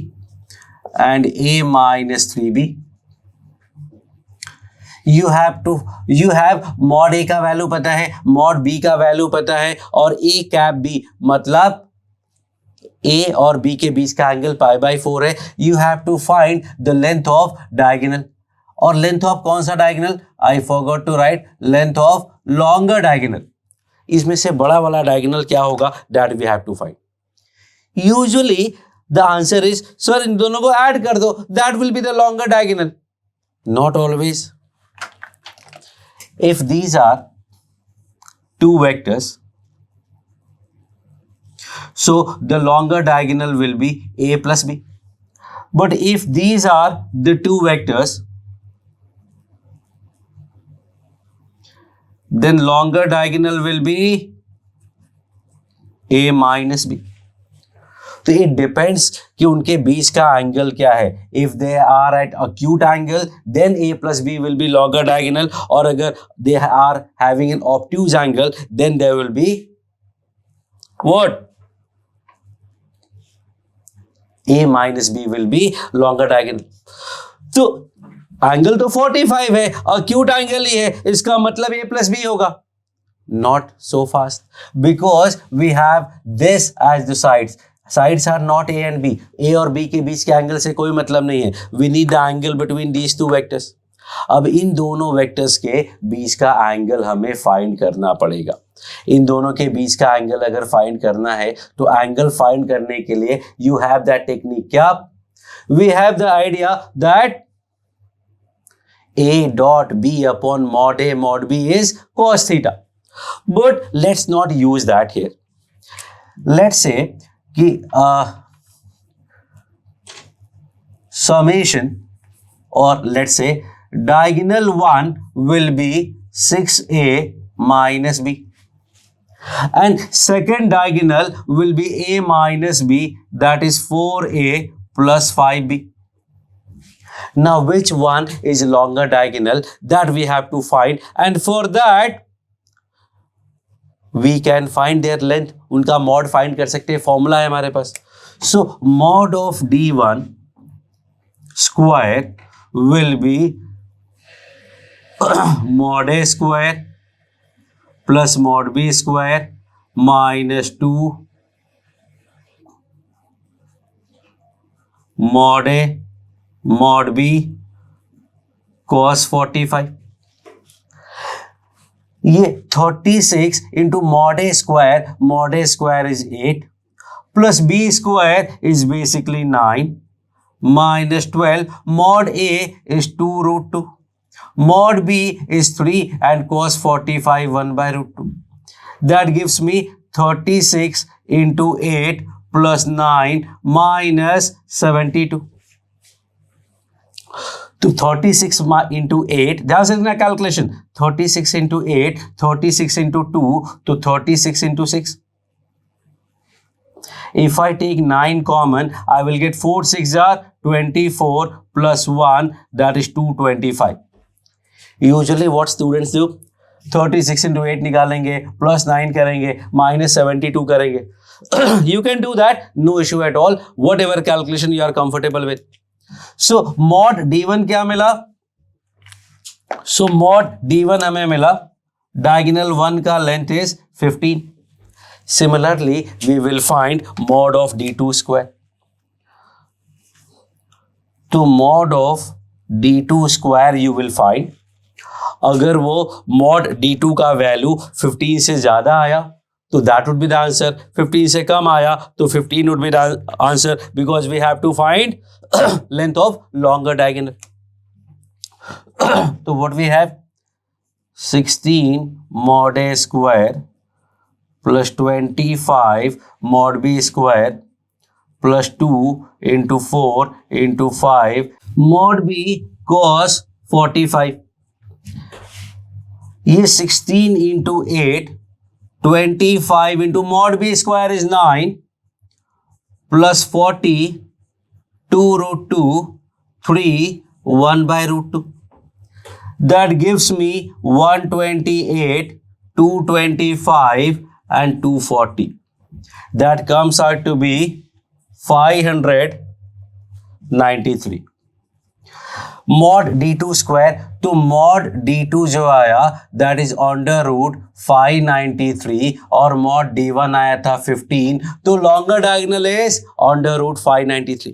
and a minus 3b. You have mod a का वैल्यू पता है, mod b का वैल्यू पता है, और a cap b मतलब A और B के बीच का एंगल पाई बाई 4 है. You have to find the length of diagonal. और लेंथ ऑफ कौन सा diagonal? I forgot to write length of longer diagonal. इसमें से बड़ा वाला डायगोनल क्या होगा? That we have to find. Usually the answer is, sir इन दोनों को ऐड कर दो, that will be the longer diagonal. Not always. If these are two vectors, so the longer diagonal will be a plus b. But if these are the two vectors, then longer diagonal will be a minus b. तो इट डिपेंड्स कि उनके बीच का एंगल क्या है. If they are at acute angle then a plus b will be longer diagonal, और अगर they are having an obtuse angle then there will be what? a minus b will be longer diagonal. तो एंगल तो 45 है, acute एंगल ही है, इसका मतलब a plus b होगा. Not so fast, because we have this as the sides. Sides are not a and b. a और b के बीच के एंगल से कोई मतलब नहीं है. We need the angle between these two vectors. अब इन दोनों वेक्टर्स के बीच का एंगल हमें फाइंड करना पड़ेगा. इन दोनों के बीच का एंगल अगर फाइंड करना है तो एंगल फाइंड करने के लिए यू हैव दैट टेक्निक. क्या? We have the idea that a dot b upon mod a mod b is cos theta. But let's not use that here. Let's say कि summation, or let's say diagonal 1 will be 6a minus b, and second diagonal will be a minus b, that is 4a plus 5b. Now which one is longer diagonal, that we have to find, and for that we can find their length. उनका mod find कर सकते हैं, फॉर्मूला है हमारे पास. So mod of d1 square will be mod a square plus mod b square minus 2 mod a mod b cos 45. ये 36 into mod a square is 8 plus b square is basically 9 minus 12 mod a is 2 root 2 mod b is 3 and cos 45 1 by root 2. That gives me 36 into 8 plus 9 minus 72. तो 36 into 8, ध्यान से देखना कैलकुलेशन, 36 into 8, 36 into 2, तो 36 into 6. If I take 9 common, I will get 4 6 are 24 plus 1, that is 225. Usually what students do, 36 into 8 निकालेंगे, plus 9 करेंगे, minus 72 करेंगे. You can do that, no issue at all, whatever calculation you are comfortable with. So mod d1 क्या मिला? So mod d1 हमें मिला diagonal 1 का length is 15. Similarly we will find mod of d2 square. तो mod of d2 square you will find, अगर वो mod d2 का वैल्यू 15 से ज्यादा आया तो that would be the answer. 15 से कम आया तो 15 would be the answer, because we have to find length of longer diagonal. तो what we have, 16 mod a square plus 25 mod b square plus 2 into 4 into 5 mod b cos 45. ये 16 into 8, 25 into mod b square is 9 plus 40, 2 root 2, 3, 1 by root 2. That gives me 128, 225 and 240. That comes out to be 593. mod d2 square, तो mod d2 जो आया that is under root 593 और mod d1 आया था 15, तो longer diagonal is under root 593.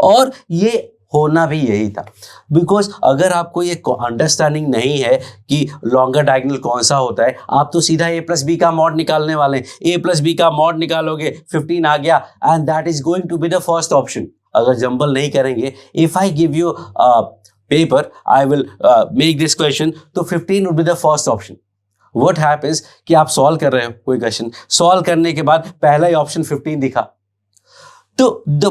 और ये होना भी यही था, बिकॉज अगर आपको ये अंडरस्टैंडिंग नहीं है कि लॉन्गर डायगोनल कौन सा होता है, आप तो सीधा a प्लस बी का मॉड निकालने वाले हैं. a प्लस बी का मॉड निकालोगे 15 आ गया, and that is going to be the first option. अगर जंबल नहीं करेंगे, if I give you paper I will make this question, तो 15 would be the first option. What happens कि आप सॉल्व कर रहे हो कोई क्वेश्चन, सॉल्व करने के बाद पहला ही ऑप्शन 15 दिखा, तो the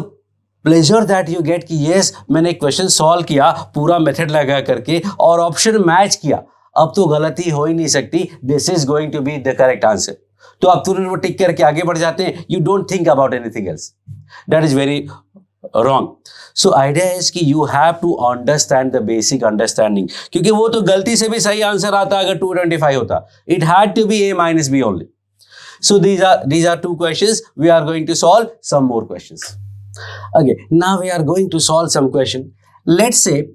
pleasure that you get कि यस मैंने क्वेश्चन सॉल्व किया पूरा मेथड लगा करके और ऑप्शन मैच किया, अब तो गलती हो ही नहीं सकती, this is going to be the correct answer. तो आप तुरंत वो टिक करके आगे बढ़ जाते हैं, you don't think about anything else. That is very wrong. So idea is कि you have to understand the basic understanding, क्योंकि वो तो गलती से भी सही आंसर आता अगर 225 होता. It had to be a minus b only. So these are two questions. We are going to solve some more questions. Okay, now we are going to solve some question. Let's say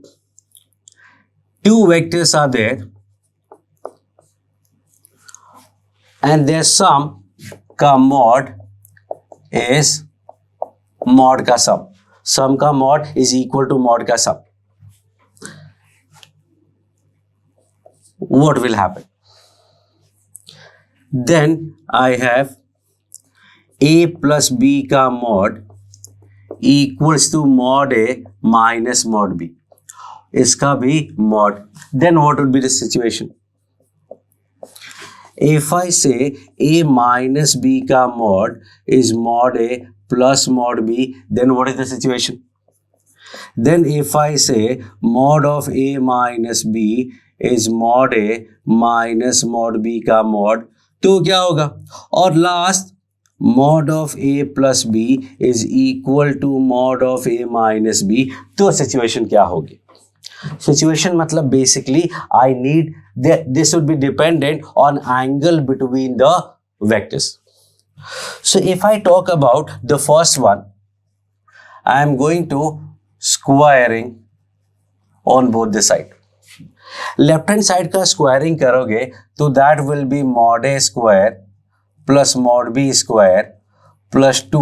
two vectors are there and their sum का mod is mod का sum. Sum का mod is equal to mod का sum. What will happen? Then I have a plus b का mod equals to mod a minus mod b. इसका भी mod. Then what would be the situation? If I say a minus b का mod is mod a plus mod b, then what is the situation? Then if I say mod of a minus b is mod a minus mod b का mod, तो क्या होगा? और last mod of a plus b is equal to mod of a minus b, तो सिचुएशन क्या होगी? सिचुएशन मतलब basically I need this would be dependent on angle between the vectors. So if I talk about the first one, I am going to squaring on both the side. Left hand side का स्क्वायरिंग करोगे तो that will be mod A square plus mod B square plus 2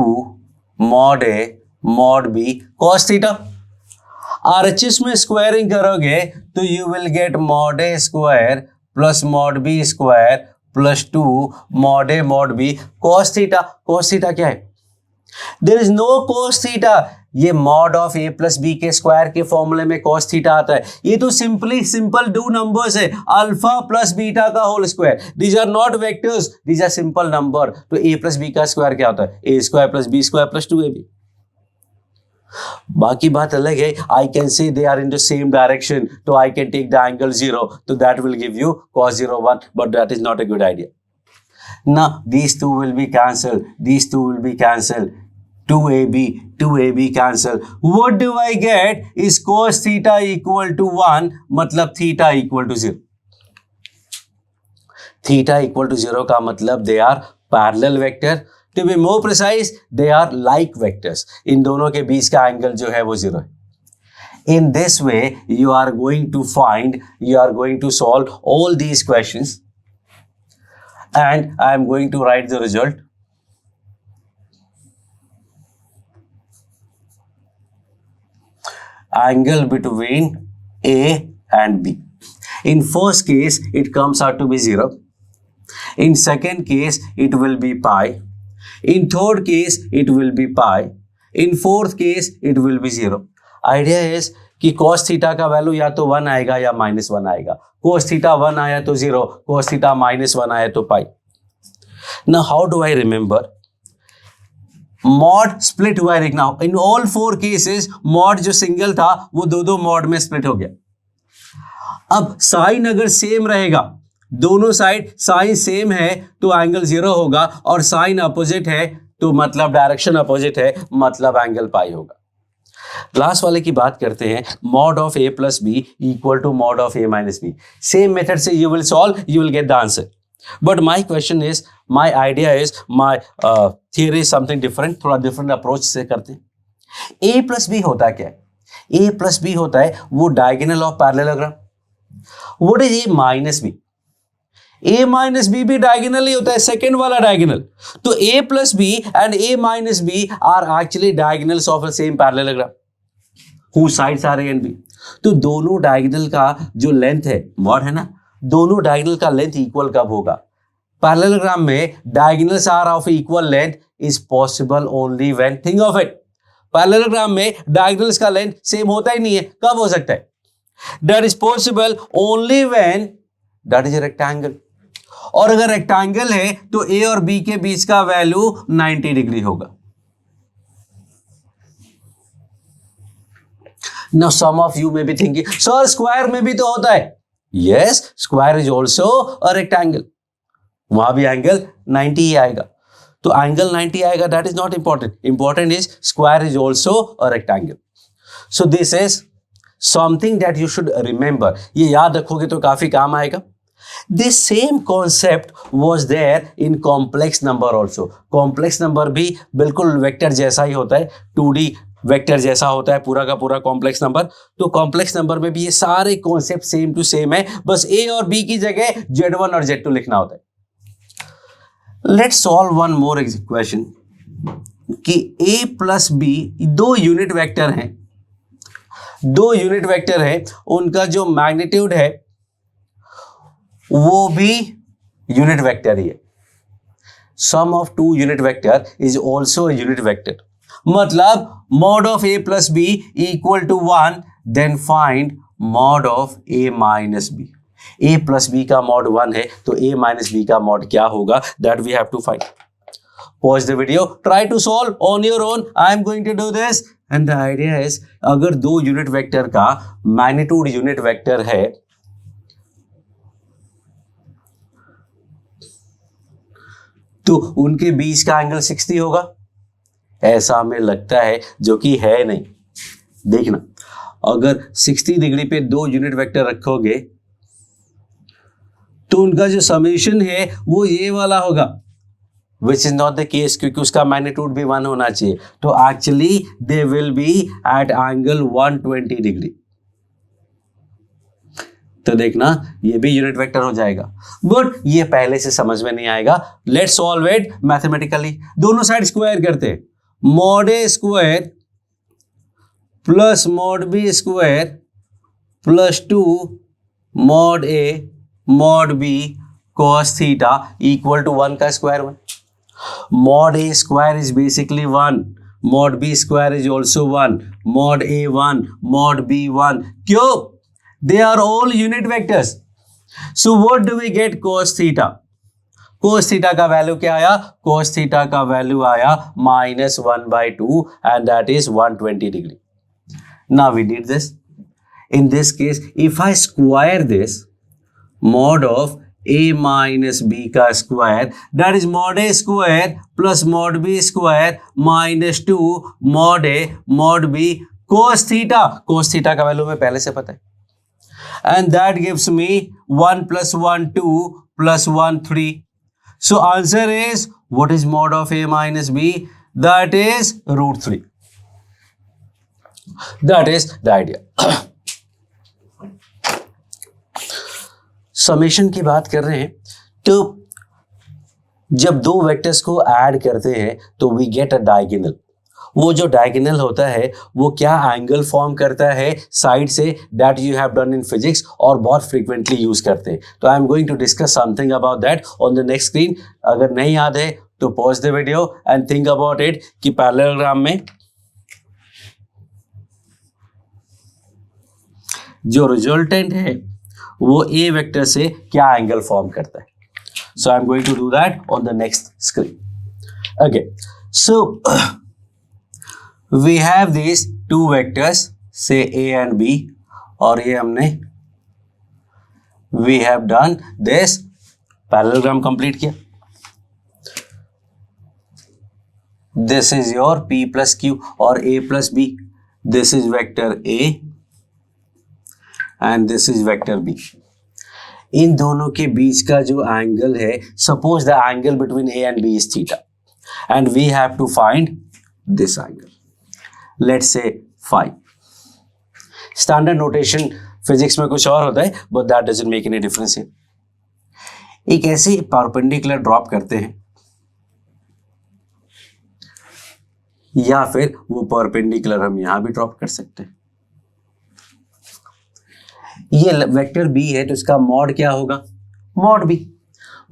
mod A mod B cos theta. RHS में स्क्वायरिंग करोगे तो you will get mod A square plus mod B square plus 2 mod A mod B cos theta. Cos theta क्या है? There is no cos theta. ये mod of A plus B के स्क्वायर के फॉर्मूले में कॉस थीटा आता है. ये तो सिंपल टू नंबर्स है, अल्फा प्लस बीटा का whole square. These are not vectors, these are simple number. तो ए प्लस बी का स्क्वायर क्या होता है? A square plus B square plus 2ab. बाकी बात अलग है. I can say they are in the same direction, तो I can take the angle 0, तो that will give you cos 0 1, but that is not a good idea. Now these two will be cancelled, these two will be cancelled. 2ab cancel. What do I get is cos theta equal to 1, मतलब theta equal to 0. Theta equal to 0 का मतलब they are parallel vector. To be more precise, they are like vectors. इन दोनों के बीच का एंगल जो है वो 0 है. In this way, you are going to solve all these questions, and I am going to write the result. Angle between A and B. In first case, it comes out to be 0. In second case, it will be pi. In third case, it will be pi. In fourth case, it will be 0. Idea is कि cos थीटा का वैल्यू या तो 1 आएगा या -1 आएगा. cos थीटा 1 आया तो 0, cos थीटा -1 आया तो pi. Now, how do I remember? Mod split हुआ है. Now in all 4 cases mod जो सिंगल था वो दो मॉड में स्प्लिट हो गया. अब साइन अगर सेम रहेगा, दोनों साइड साइन सेम है तो एंगल 0 होगा, और साइन अपोजिट है तो मतलब डायरेक्शन अपोजिट है, मतलब एंगल पाई होगा. लास्ट वाले की बात करते हैं. Mod of A plus B equal to mod of A minus B. Same method से you will solve, you will get the answer. But my question is, my idea is, my theory is something different. थोड़ा different approach से करते हैं. A plus B होता है क्या? A plus B होता है वो diagonal of parallelogram. What is A minus B? A minus B भी diagonal ही होता है, second वाला diagonal. तो A plus B and A minus B are actually diagonals of the same parallelogram, whose sides are A and B. तो दोनों diagonal का जो length है, mod है ना, दोनों डायगोनल का लेंथ इक्वल कब होगा? पैरेललोग्राम में diagonals are of equal length is possible only when, think of it, parallelogram में डायगोनल्स का लेंथ सेम होता ही नहीं है. कब हो सकता है? That is possible only when that is a rectangle. और अगर रेक्टेंगल है तो ए और बी के बीच का वैल्यू 90 डिग्री होगा. Now some of you may be thinking, sir square में भी तो होता है. Yes, square is also a rectangle. वहां भी एंगल 90 ही आएगा. तो एंगल 90 आएगा, that is not important, important is square is also a rectangle. So this is something that you should remember. ये याद रखोगे तो काफी काम आएगा. This same concept was there in complex number also. Complex number भी बिल्कुल वेक्टर जैसा ही होता है, 2D वेक्टर जैसा होता है पूरा का पूरा कॉम्प्लेक्स नंबर. तो कॉम्प्लेक्स नंबर में भी ये सारे कॉन्सेप्ट सेम टू सेम है, बस A और B की जगह Z1 और Z2 लिखना होता है. Let's solve one more question कि A प्लस B दो यूनिट वेक्टर हैं, दो यूनिट वेक्टर है, उनका जो मैग्नीट्यूड है वो भी यूनिट वेक्टर ही है. Sum of two unit vector is also unit vector. मतलब mod of A plus B equal to 1, then find mod of A minus B. A plus B का मॉड 1 है तो A माइनस बी का मॉड क्या होगा, that we have to find. Pause the video, try to solve on your own. I am going to do this. And the idea is, अगर दो यूनिट वेक्टर का मैग्नीट्यूड यूनिट वेक्टर है तो उनके बीच का एंगल 60 होगा, ऐसा हमें लगता है, जो कि है नहीं. देखना, अगर 60 डिग्री पे दो यूनिट वेक्टर रखोगे तो उनका जो समेशन है वो ये वाला होगा, which is not the case, क्योंकि उसका मैग्नीट्यूड भी 1 होना चाहिए. तो actually they will be at angle 120 degree. तो देखना ये भी यूनिट वेक्टर हो जाएगा. बट ये पहले से समझ में नहीं आएगा. Let's solve it mathematically. दोनों साइड स्क्वायर करते हैं. Mod A square plus mod B square plus 2 mod A mod B cos theta equal to 1 का square 1. Mod A square is basically 1, mod B square is also 1, mod a 1, mod b 1. क्यों? They are all unit vectors. So what do we get cos theta? Cos theta का वैल्यू क्या आया? Cos theta का वैल्यू आया -1/2 and that is 120 degree. Now we did this. In this case, if I square this, mod of a minus b का square, that is mod a square plus mod b square minus 2 mod a mod b cos theta. Cos theta का वैल्यू हमें पहले से पता है. And that gives me 1 plus 1 2 plus 1 3. So answer is, what is mod of a minus b? That is √3. That is the idea. Summation की बात कर रहे हैं, तो जब दो वेक्टर्स को ऐड करते हैं तो वी गेट अ डायगोनल. वो जो डायगोनल होता है वो क्या एंगल फॉर्म करता है साइड से, that you have done in physics और बहुत फ्रीक्वेंटली यूज करते हैं. तो I am going to discuss something about that on the next screen. अगर नहीं याद है तो pause the video and think about it कि पैरेललोग्राम में जो रिजल्टेंट है वो ए वेक्टर से क्या एंगल फॉर्म करता है. So I am going to do that on the next screen. Okay, so we have these two vectors, say A and B, और ये हमने we have done this parallelogram complete किया. This is your P plus Q और A plus B. This is vector A and this is vector B. इन दोनों के बीच का जो एंगल है, suppose the angle between A and B is theta and we have to find this angle. Let's say phi. Standard notation physics में कुछ और होता है, but that doesn't make any difference here. एक ऐसे परपेंडिकुलर ड्रॉप करते हैं या फिर वो परपेंडिकुलर हम यहां भी ड्रॉप कर सकते हैं. ये वेक्टर बी है तो इसका मॉड क्या होगा? Mod B.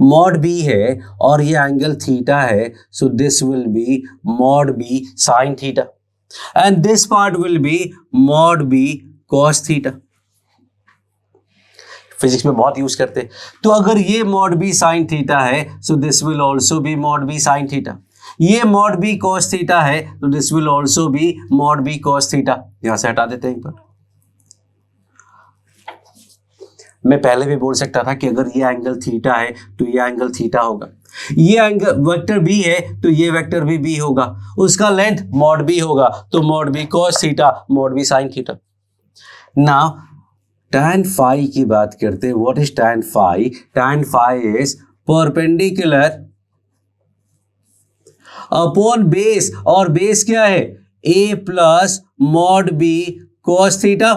मॉड बी है और ये एंगल थीटा है, so this will be mod b sine theta and this part will be mod b cos theta. Physics में बहुत यूज करते हैं. तो अगर ये mod b sin थीटा है, so this will also be mod b sin theta. ये mod b cos थीटा है तो this will also be mod b cos theta. यहां से हटा देते हैं एक बार. मैं पहले भी बोल सकता था कि अगर ये एंगल थीटा है तो ये एंगल थीटा होगा. ये एंगल वेक्टर बी है तो ये वेक्टर भी बी होगा, उसका लेंथ मॉड बी होगा तो mod B cos theta mod b sine theta. Now tan phi की बात करते हैं। What is tan phi? tan phi is perpendicular upon base, और बेस क्या है? a plus mod B cos theta.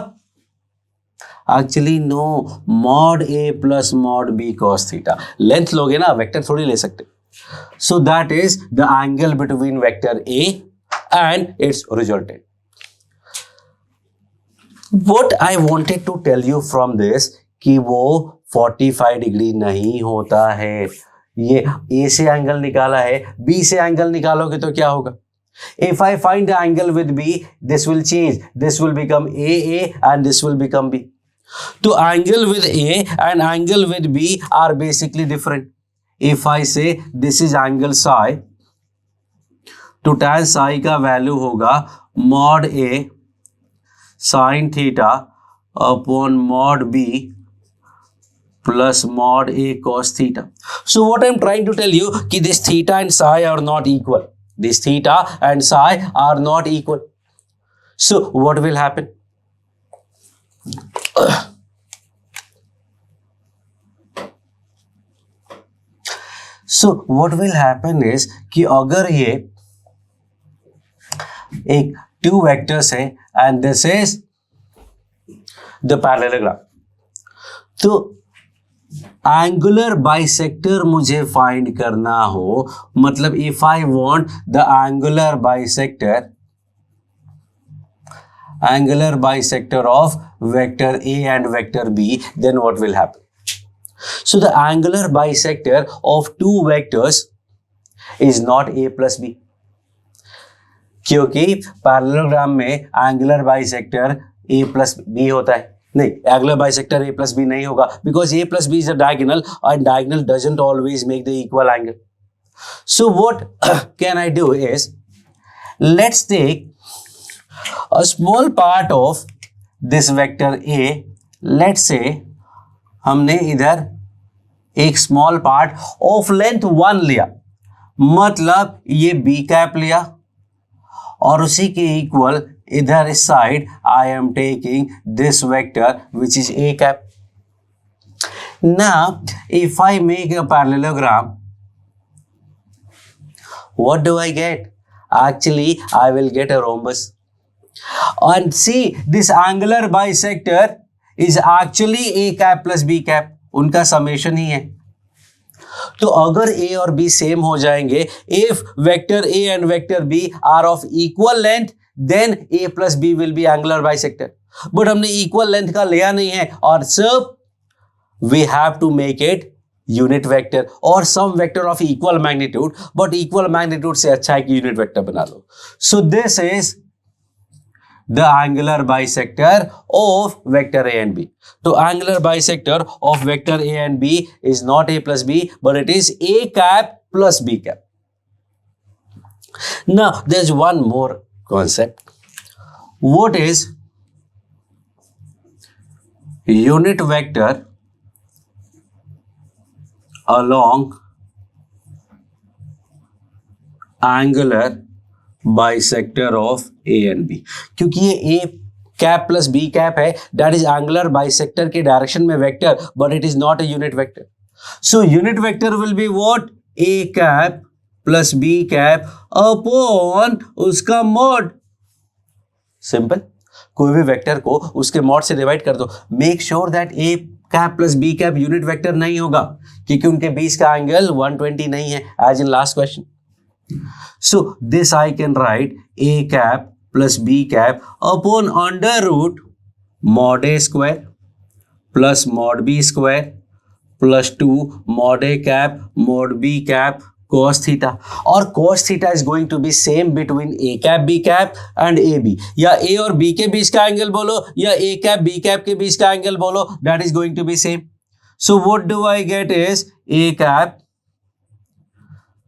Actually no, mod a plus mod B cos theta. Length लोगे ना, वेक्टर थोड़ी ले सकते। So that is the angle between vector a and its resultant. What I wanted to tell you from this कि वो 45 डिग्री नहीं होता है। ये A से एंगल निकाला है, B से एंगल निकालोगे तो क्या होगा? If I find the angle with B, this will change. This will become AA and this will become B. तो angle with A and angle with B are basically different. If I say this is angle psi, तो tan psi का वैल्यू होगा mod A sin theta upon mod B plus mod A cos theta. So what I'm trying to tell you कि this theta and psi are not equal. This theta and psi are not equal. So what will happen? So what will happen is कि अगर ये एक two vectors है and this is the parallelogram, तो एंगुलर बाइसेक्टर मुझे फाइंड करना हो, मतलब if I want the angular bisector of vector a and vector b, then what will happen? So the angular bisector of two vectors is not a plus b, क्योंकि पैरेललोग्राम में angular bisector a plus b होता है। नहीं, angular bisector a plus b नहीं होगा, because a plus b is a diagonal and diagonal doesn't always make the equal angle. So what can I do is, let's take a small part of this vector A. Let's say हमने इधर एक small part of length 1 लिया, मतलब ये B कैप लिया, और उसी के इक्वल इधर इस side I am taking this vector which is A cap. Now if I make a parallelogram, what do I get? Actually I will get a rhombus. And see, this angular bisector is actually a cap plus b cap, उनका समेशन ही है. तो अगर a और b सेम हो जाएंगे, if vector a and vector b are of equal length, then a plus b will be angular bisector. But हमने equal length का लिया नहीं है, और सब we have to make it unit vector or some vector of equal magnitude, but equal magnitude से अच्छा है कि unit vector बना लो. So this is the angular bisector of vector a and b. तो angular bisector of vector a and b is not a plus b, but it is a cap plus b cap. Now there's one more concept. What is unit vector along angular bisector of A and B? क्योंकि ये A cap plus B cap है, that is angular bisector के डायरेक्शन में vector, but it is not a unit vector. So unit vector will be what? A cap plus B cap upon उसका mod. सिंपल, कोई भी वेक्टर को उसके मॉड से डिवाइड कर दो. Make sure that a cap plus B cap unit vector नहीं होगा, क्योंकि उनके बीच का एंगल 120 नहीं है, as in last question. So this I can write a cap plus B cap upon under root mod A square plus mod B square plus 2 mod a cap mod b cap cos theta. और cos theta is going to be same between a cap b cap and ab. या a और b के बीच का एंगल बोलो, या a cap b cap के बीच का एंगल बोलो, that is going to be same. So what do I get is a cap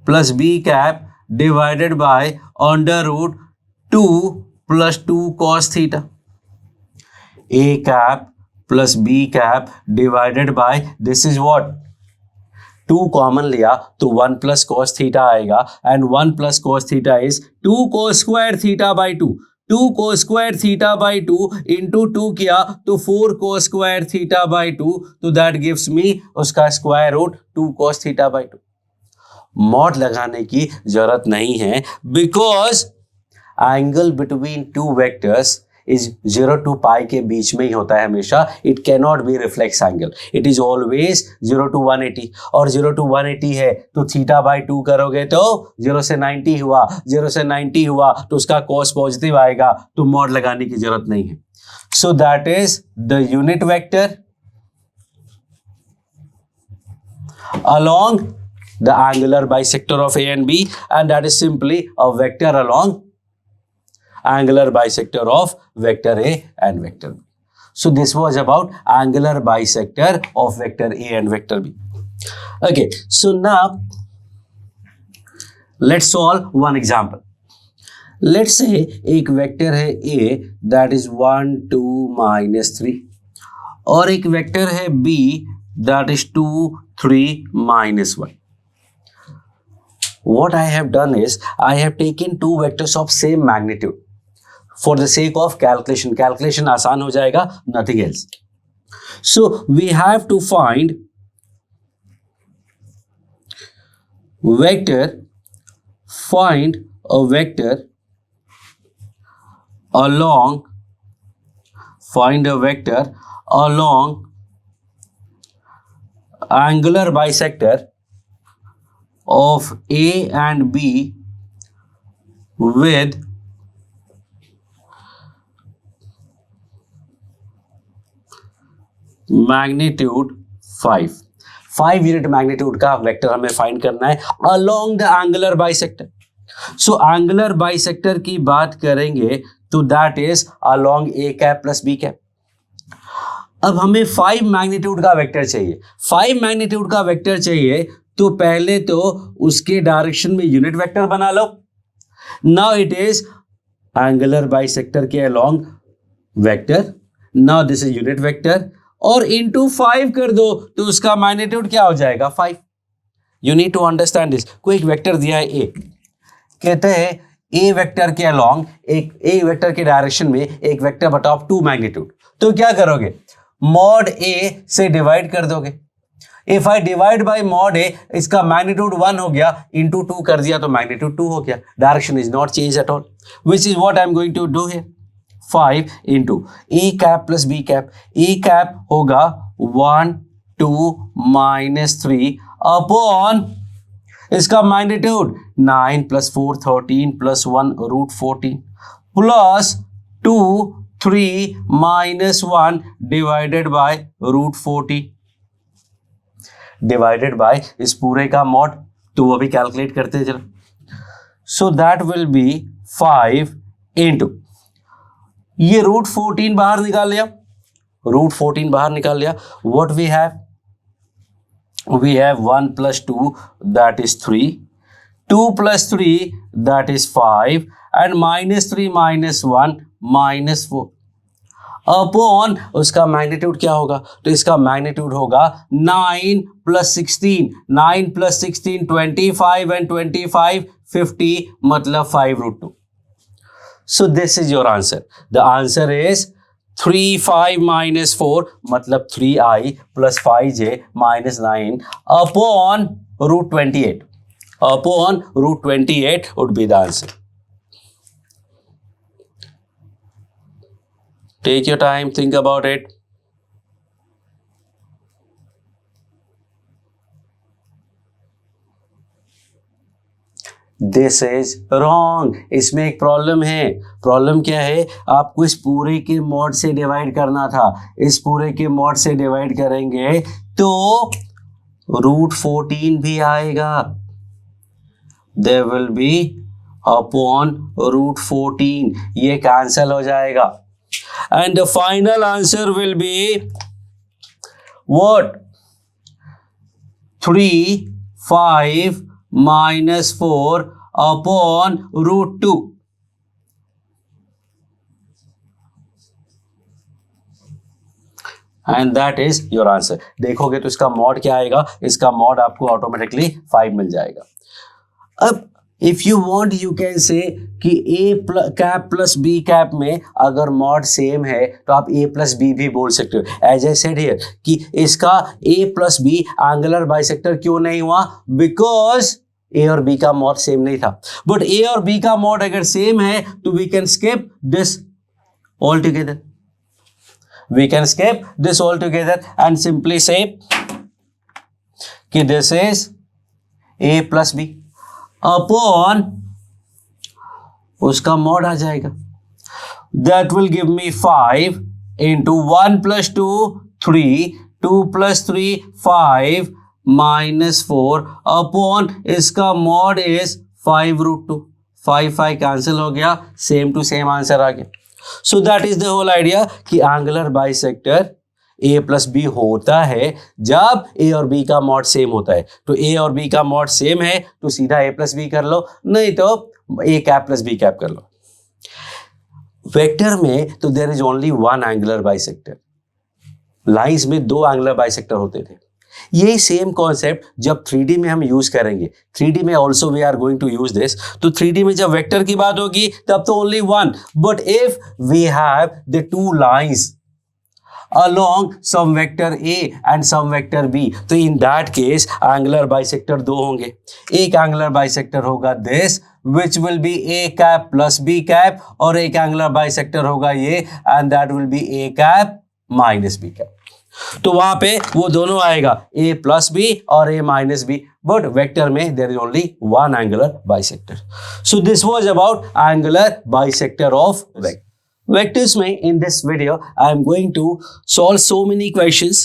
plus b cap divided by under root 2 plus 2 cos theta. A cap plus b cap divided by, this is what? 2 common लिया तो 1 प्लस कॉस थीटा आएगा and 1 plus cos theta is 2 cos square theta by 2. 2 cos square theta by 2 into 2 किया तो 4 कोस स्क्वायर थीटा बाई 2, तो दैट गिव्स मी उसका square root 2 cos theta by 2. Mod लगाने की जरूरत नहीं है because angle between two vectors is 0 to pi के बीच में ही होता है हमेशा. It can not be reflex angle, it is always 0 to 180. और 0 to 180 है तो थीटा बाई 2 करोगे तो 0 से 90 हुआ, 0 से 90 हुआ तो उसका कॉस पॉजिटिव आएगा, तो मॉड लगाने की जरूरत नहीं है. सो that is the unit vector along the angular bisector of A and B, and that is simply a vector along angular bisector of vector A and vector B. So this was about angular bisector of vector A and vector B. Okay, so now let's solve one example. Let's say एक वेक्टर है A that is 1 2 -3 और एक वेक्टर है B that is 2 3 -1. What I have done is I have taken two vectors of same magnitude for the sake of calculation. Calculation आसान हो जाएगा, nothing else. So we have to find vector, find a vector along, find a vector along angular bisector of A and B with magnitude 5. 5 unit magnitude का वेक्टर हमें फाइंड करना है along the angular bisector. So angular bisector की बात करेंगे तो that is along A cap plus B cap. अब हमें 5 मैग्नीट्यूड का वेक्टर चाहिए. 5 मैग्नीट्यूड का वेक्टर चाहिए तो पहले तो उसके डायरेक्शन में यूनिट वेक्टर बना लो. Now it is angular bisector के along vector. Now this is unit vector और इनटू 5 कर दो तो उसका मैग्नीट्यूड क्या हो जाएगा 5. You need to understand this. कोई एक वेक्टर दिया है ए, कहते हैं ए वेक्टर के अलोंग एक ए वेक्टर के डायरेक्शन में एक वेक्टर बताओ 2 मैग्नीट्यूड, तो क्या करोगे मॉड ए से डिवाइड कर दोगे. If I divide by mod A, इसका मैग्नीट्यूड 1 हो गया, इंटू 2 कर दिया तो मैग्नीट्यूड 2 हो गया. Direction is not change at all, which is what I am going to do here. 5 into a cap plus B cap. A cap होगा 1 2 -3 अपॉन इसका magnitude 9 + 4 13 + 1 √14 plus 2 3 -1 divided by √40 divided by इस पूरे का मॉड, तो वो भी कैलकुलेट करते चलो. So that will be 5 into ये √14 बाहर निकाल लिया, √14 बाहर निकाल लिया. What we have, we have 1 + 2 that is 3, 2 + 3 that is 5 and -3 -1 -4 upon उसका मैग्नीट्यूड क्या होगा, तो इसका मैग्नीट्यूड होगा 9 + 16, 9 + 16 25 and 25 50 मतलब 5√2. So this is your answer. The answer is 3 5 -4 मतलब 3i + 5j -9 upon √28. Upon √28 would be the answer. Take your time, think about it. This is wrong. इसमें एक प्रॉब्लम है. प्रॉब्लम क्या है, आपको इस पूरे के मॉड से डिवाइड करना था. इस पूरे के मॉड से डिवाइड करेंगे तो √14 भी आएगा. देयर विल बी अपॉन √14, ये कैंसल हो जाएगा. And the final answer will be what 3 5 -4 upon √2. And that is your answer. देखोगे तो इसका मॉड क्या आएगा, इसका मॉड आपको ऑटोमेटिकली 5 मिल जाएगा। अब if you want you can say कि ए कैप प्लस बी कैप में अगर मॉड सेम है तो आप ए प्लस बी भी बोल सकते हो। एज आई सेड हियर कि इसका ए प्लस बी एंगुलर बाइसेक्टर क्यों नहीं हुआ, बिकॉज ए और बी का मॉड सेम नहीं था। बट ए और बी का मॉड अगर सेम है तो we can skip this altogether, we can skip this altogether and simply say कि this is A plus B upon उसका मॉड आ जाएगा। That will give me 5 into 1 plus 2 3, 2 plus 3 5 minus 4 upon इसका मॉड इज 5√2। 5 कैंसिल हो गया, सेम टू सेम आंसर आ गया। So that is the whole idea कि angular bisector a plus b होता है जब ए और बी का मॉड सेम होता है। तो ए और बी का मॉड सेम है तो सीधा ए प्लस बी कर लो, नहीं तो A cap plus B cap कर लो। वेक्टर में तो there is only one angular bisector, lines में 2 एंगुलर बाइसेक्टर होते थे। यही सेम कॉन्सेप्ट जब 3D में हम यूज करेंगे, 3D में also we are going to use this. तो 3D में जब वेक्टर की बात होगी तब तो only one, but if we have the 2 lines along some vector A and some vector B, तो in that case angular bisector 2 होंगे। एक angular bisector होगा this which will be A cap plus B cap, और एक angular bisector होगा ये and that will be A cap minus B cap। तो वहां पे वो दोनों आएगा A plus B और A minus B, but vector में there is only one angular bisector। So this was about angular bisector of vector। Vectors में in this video I am going to solve so many questions।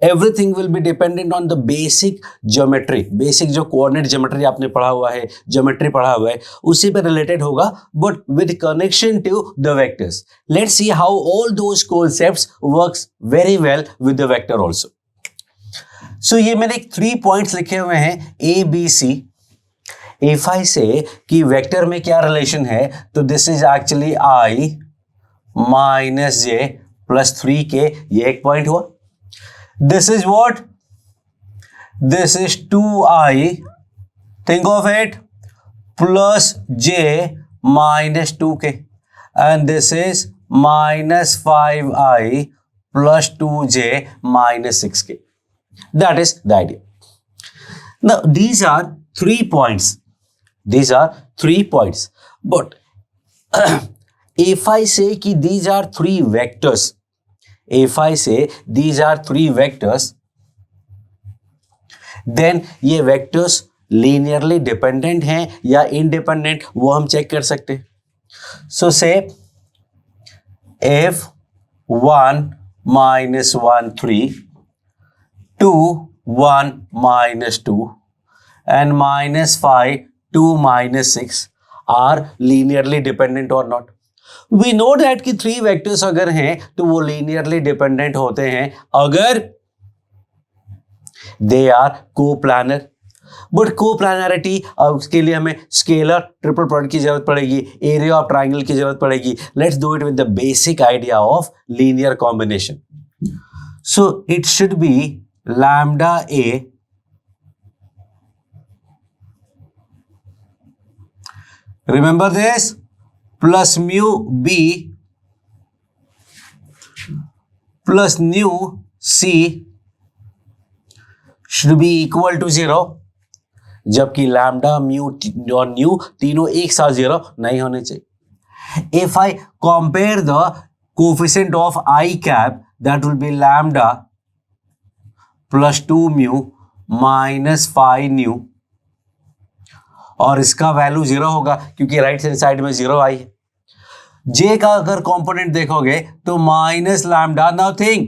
Everything will be dependent on the basic geometry, basic जो coordinate geometry आपने पढ़ा हुआ है, geometry पढ़ा हुआ है, उसी पे related होगा, but with connection to the vectors। Let's see how all those concepts works very well with the vector also। So ये मैंने 3 points लिखे हुए हैं A, B, C। A5 से कि वेक्टर में क्या रिलेशन है, तो this is actually I minus J plus 3k, ये एक पॉइंट हुआ। This is what, this is 2i, think of it, plus J minus 2k, and this is minus 5i plus 2j minus 6k। That is the idea. Now these are 3 points, these are 3 points, but A5 से कि these are 3 vectors, A5 से these are 3 vectors, then ये vectors linearly dependent हैं या independent, वो हम चेक कर सकते हैं। So say F1 minus 1 3, 2 1 minus 2 and minus 5 2 minus 6 are linearly dependent or not। We know that कि 3 vectors अगर हैं तो वो linearly dependent होते हैं अगर they are coplanar। But coplanarity, उसके लिए हमें स्केलर ट्रिपल प्रोडक्ट की जरूरत पड़ेगी, एरिया ऑफ ट्राइंगल की जरूरत पड़ेगी। Let's do it with the basic idea of linear combination. So it should be lambda A remember this plus mu b plus nu c should be equal to 0, जबकि लैम्डा म्यू और न्यू तीनों एक साथ 0 नहीं होने चाहिए। If I compare the coefficient of I cap, that will be lambda plus 2 mu minus 5 nu, और इसका वैल्यू 0 होगा क्योंकि राइट हैंड साइड में 0 आई है। जे का अगर कंपोनेंट देखोगे तो minus lambda nothing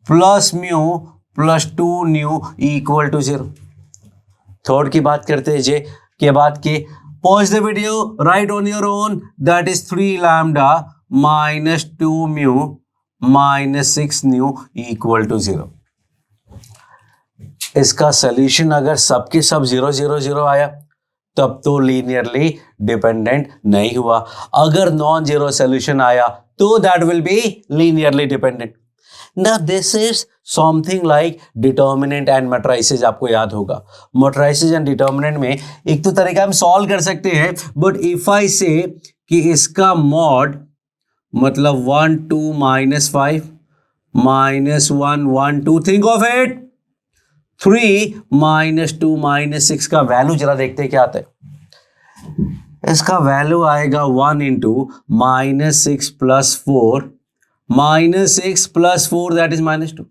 plus mu plus 2 nu equal to 0। Third की बात करते हैं जे के बाद K, pause the video, right on your own, that is 3 lambda minus 2 mu minus 6 nu equal to 0। इसका सोल्यूशन अगर सबके सब 0 0 0 आया तब तो लीनियरली डिपेंडेंट नहीं हुआ। अगर नॉन जीरो सोल्यूशन आया तो that will be linearly dependent. ना this is something like determinant and matrices, आपको याद होगा मैट्रिसेस एंड डिटर्मिनेंट में एक तो तरीका हम सॉल्व कर सकते हैं, बट इफ आई से कि इसका मॉड मतलब 1 2 -5 -1 1 2, थिंक ऑफ इट 3 -2 -6 का वैल्यू जरा देखते हैं क्या आता है। इसका वैल्यू आएगा 1 into -6 + 4 -6 + 4 that is -2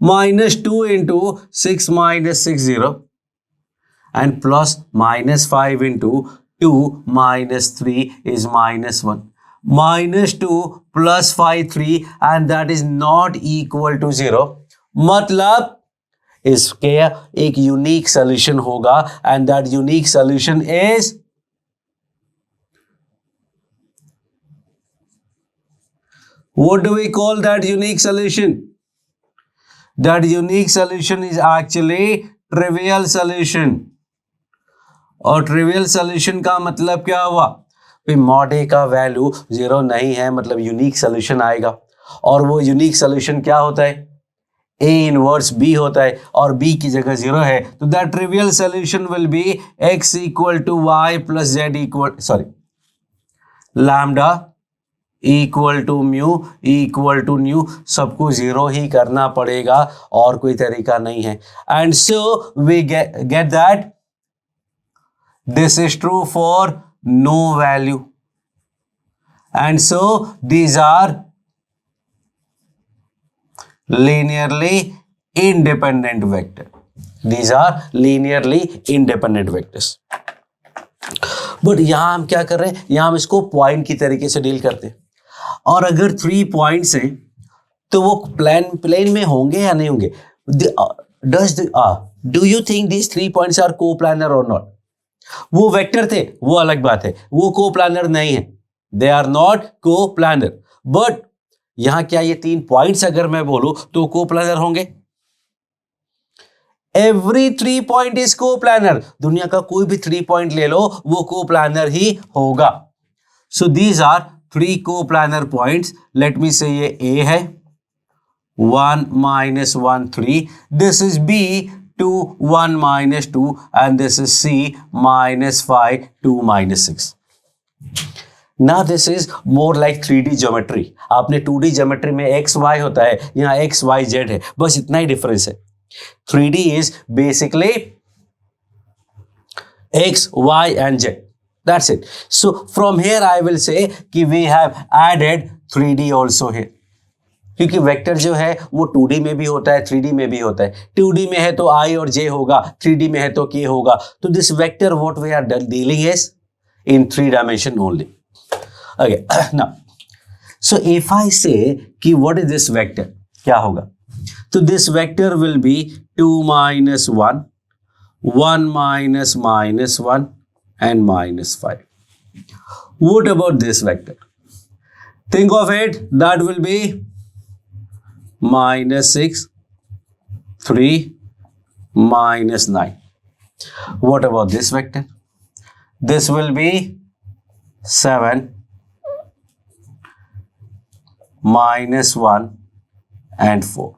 -2 into 6 -6 0 and plus -5 into 2 -3 is -1 -2 + 5 3 and that is not equal to 0। मतलब इसके एक यूनिक सॉल्यूशन होगा and that unique solution is what do we call that unique solution? That unique solution is actually trivial solution। और ट्रिवियल सॉल्यूशन का मतलब क्या हुआ, मॉड ए का वैल्यू 0 नहीं है, मतलब यूनिक सॉल्यूशन आएगा। और वो यूनिक सॉल्यूशन क्या होता है, A इनवर्स B होता है और B की जगह 0 है, तो that trivial solution will be x = y + z lambda = mu = new, सबको 0 ही करना पड़ेगा और कोई तरीका नहीं है। And so we get that this is true for no value and so these are linearly independent vector, these are linearly independent vectors। But यहां हम क्या कर रहे हैं, यहां हम इसको पॉइंट की तरीके से डील करते हैं। और अगर 3 पॉइंट्स हैं तो वो प्लेन में होंगे या नहीं होंगे। Do you think these 3 points are co-planar or not? वो वेक्टर थे वो अलग बात है, वो को-प्लानर नहीं है, दे आर नॉट को-प्लानर। बट यहां क्या ये 3 पॉइंट्स अगर मैं बोलूं तो को-प्लानर होंगे। एवरी 3 पॉइंट इज को-प्लानर, दुनिया का कोई भी 3 पॉइंट ले लो वो को-प्लानर ही होगा। So these are 3 coplanar points. Let me say ये A है 1 -1 3, this is B 2 1 -2 and this is C -5 2 -6। Now this is more like 3D geometry। आपने 2D geometry में x y होता है, यहाँ x y z है, बस इतना ही डिफरेंस है। 3D is basically x y and z, that's it। So from here I will say कि we have added 3D also here, क्योंकि वेक्टर जो है वो 2D में भी होता है 3D में भी होता है। 2D में है तो I और J होगा, 3D में है तो K होगा। तो this vector what we are dealing is in 3 dimension only. Okay, now so if I say कि व्हाट इज दिस वेक्टर, क्या होगा, तो this vector will be 2 -1 1 -1 and -5। What about this vector, think of it, that will be -6 3 -9। What about this vector? This will be 7 -1 and 4।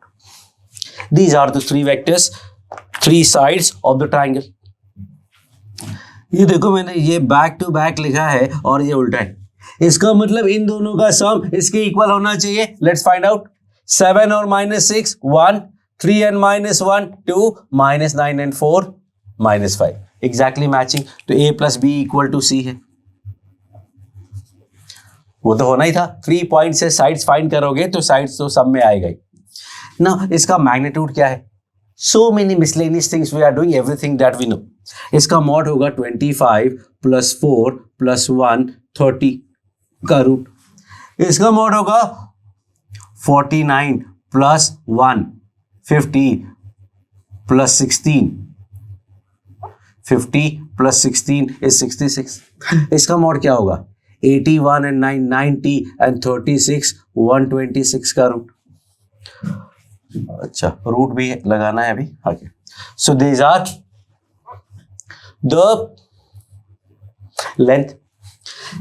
These are the 3 vectors, 3 sides of the triangle। ये देखो मैंने ये बैक टू बैक लिखा है और ये उल्टा है, इसका मतलब इन दोनों का सम इसके इक्वल होना चाहिए। Let's find out. 7 और -6 1, 3 and -1 2, -9 and 4 -5, एग्जैक्टली मैचिंग। तो A + B = C है, वो तो होना ही था। 3 पॉइंट से साइड्स फाइंड करोगे तो साइड्स तो सब में आएगा ही ना। इसका मैग्नीट्यूड क्या है, so many miscellaneous things we are doing, everything that we know. इसका मॉड होगा 25 + 4 + 1 30 का रूट। इसका मॉड होगा 49 + 1 50 + 16, 50 + 16 is 66। इसका मॉड क्या होगा 81 and 9 90 and 36 126 का रूट। अच्छा, रूट भी लगाना है अभी आगे। So these are the length.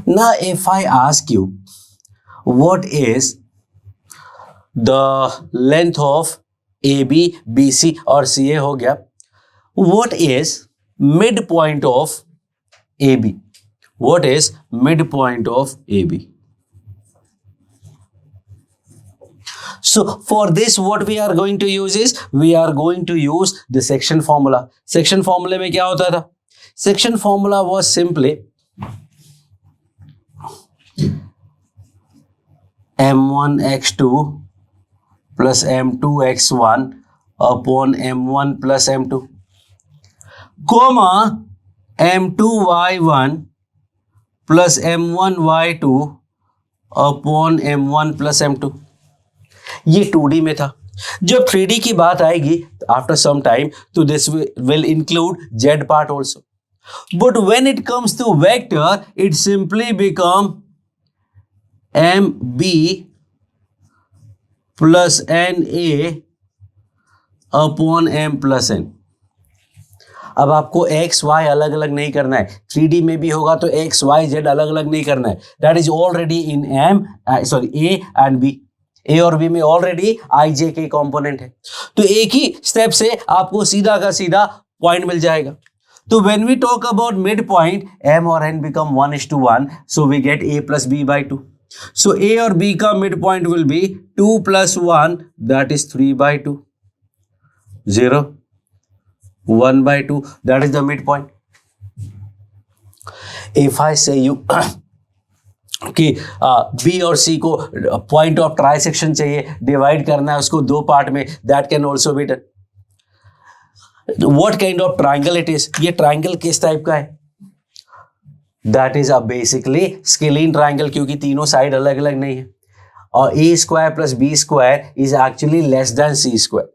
Now if I ask you what is the length of AB, BC और CA हो गया, what is midpoint of AB? What is midpoint of AB? So for this what we are going to use is we are going to use the section formula. Section formula में क्या होता था? Section formula was simply m1 x2 plus m2 x1 upon m1 plus m2 comma m2 y1 plus m1 y2 upon m1 plus m2. ये 2D में था. जब 3D की बात आएगी आफ्टर सम टाइम तो this will include z part also. But when it comes to vector it simply become mb plus na upon m plus n. अब आपको x y अलग अलग नहीं करना है. 3D में भी होगा तो x y z अलग अलग नहीं करना है. That is already in a and b. ए और बी में ऑलरेडी आई जे के कंपोनेंट है, तो एक ही स्टेप से आपको सीधा का सीधा पॉइंट मिल जाएगा. तो when we talk about midpoint m और n become 1:1, so we get a plus b by 2. So a और b का midpoint will be 2 + 1 that is 3/2, 0 1/2 that is the midpoint. If I say you कि बी और सी को पॉइंट ऑफ ट्राइसेक्शन चाहिए, डिवाइड करना है उसको दो पार्ट में, that can also be done. What kind of triangle it is? ये ट्राइंगल किस टाइप का है? That is basically scalene triangle, क्योंकि तीनों साइड अलग अलग नहीं है. और A square plus B square is actually less than C square.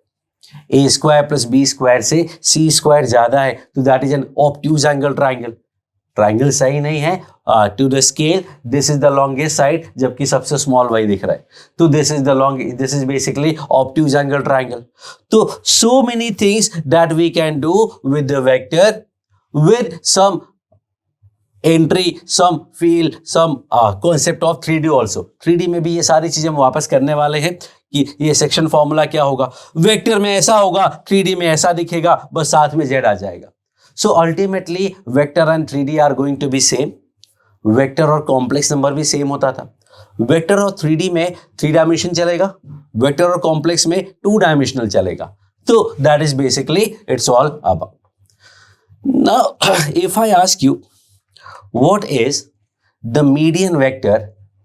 A square plus B square से सी स्क्वायर ज्यादा है, तो that is an obtuse angle triangle. Triangle सही नहीं है. To the scale this is the longest side, जबकि सबसे स्मॉल वाई दिख रहा है, तो this is basically obtuse angle triangle. तो so many things that we can do with the vector with some entry, some feel, some concept of 3D also. 3D में भी ये सारी चीजें हम वापस करने वाले हैं कि ये सेक्शन फॉर्मूला क्या होगा, वेक्टर में ऐसा होगा, 3D में ऐसा दिखेगा, बस साथ में z आ जाएगा. So ultimately vector and 3D are going to be same. Vector और कॉम्प्लेक्स नंबर भी सेम होता था. वेक्टर और 3D में 3 डायमेंशन चलेगा, वेक्टर और कॉम्प्लेक्स में 2 डायमेंशनल चलेगा. तो that is basically it's all about. Now if I ask you what is the median vector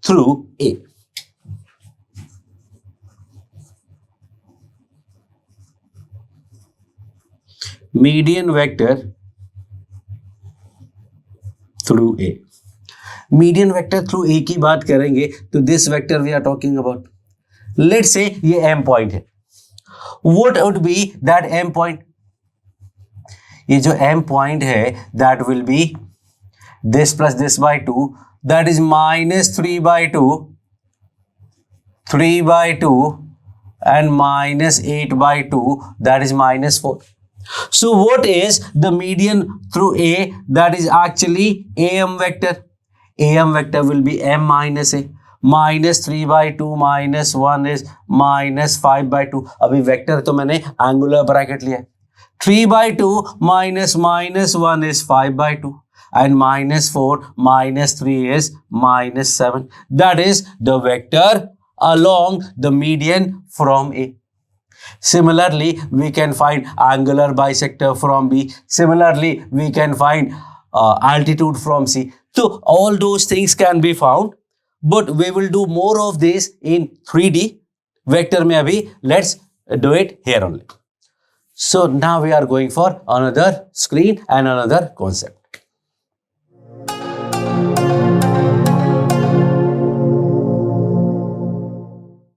through A? Median vector through A. Median vector through A की बात करेंगे तो this vector we are talking about, let's say ये M पॉइंट है. What would be that M point? ये जो M पॉइंट है that will be this plus this by 2, that is -3/2 and -8/2 that is -4. So what is the median through A? That is actually AM vector. AM vector will be M minus A. -3/2 -1 is -5/2. अभी वेक्टर तो मैंने एंगुलर ब्रैकेट लिया है. 3/2 -1 is 5/2 and -4 -3 is -7. That is the vector along the median from A. Similarly, we can find angular bisector from B. Similarly, we can find altitude from C. So all those things can be found, but we will do more of this in 3D. Vector में अभी let's do it here only. So now we are going for another screen and another concept.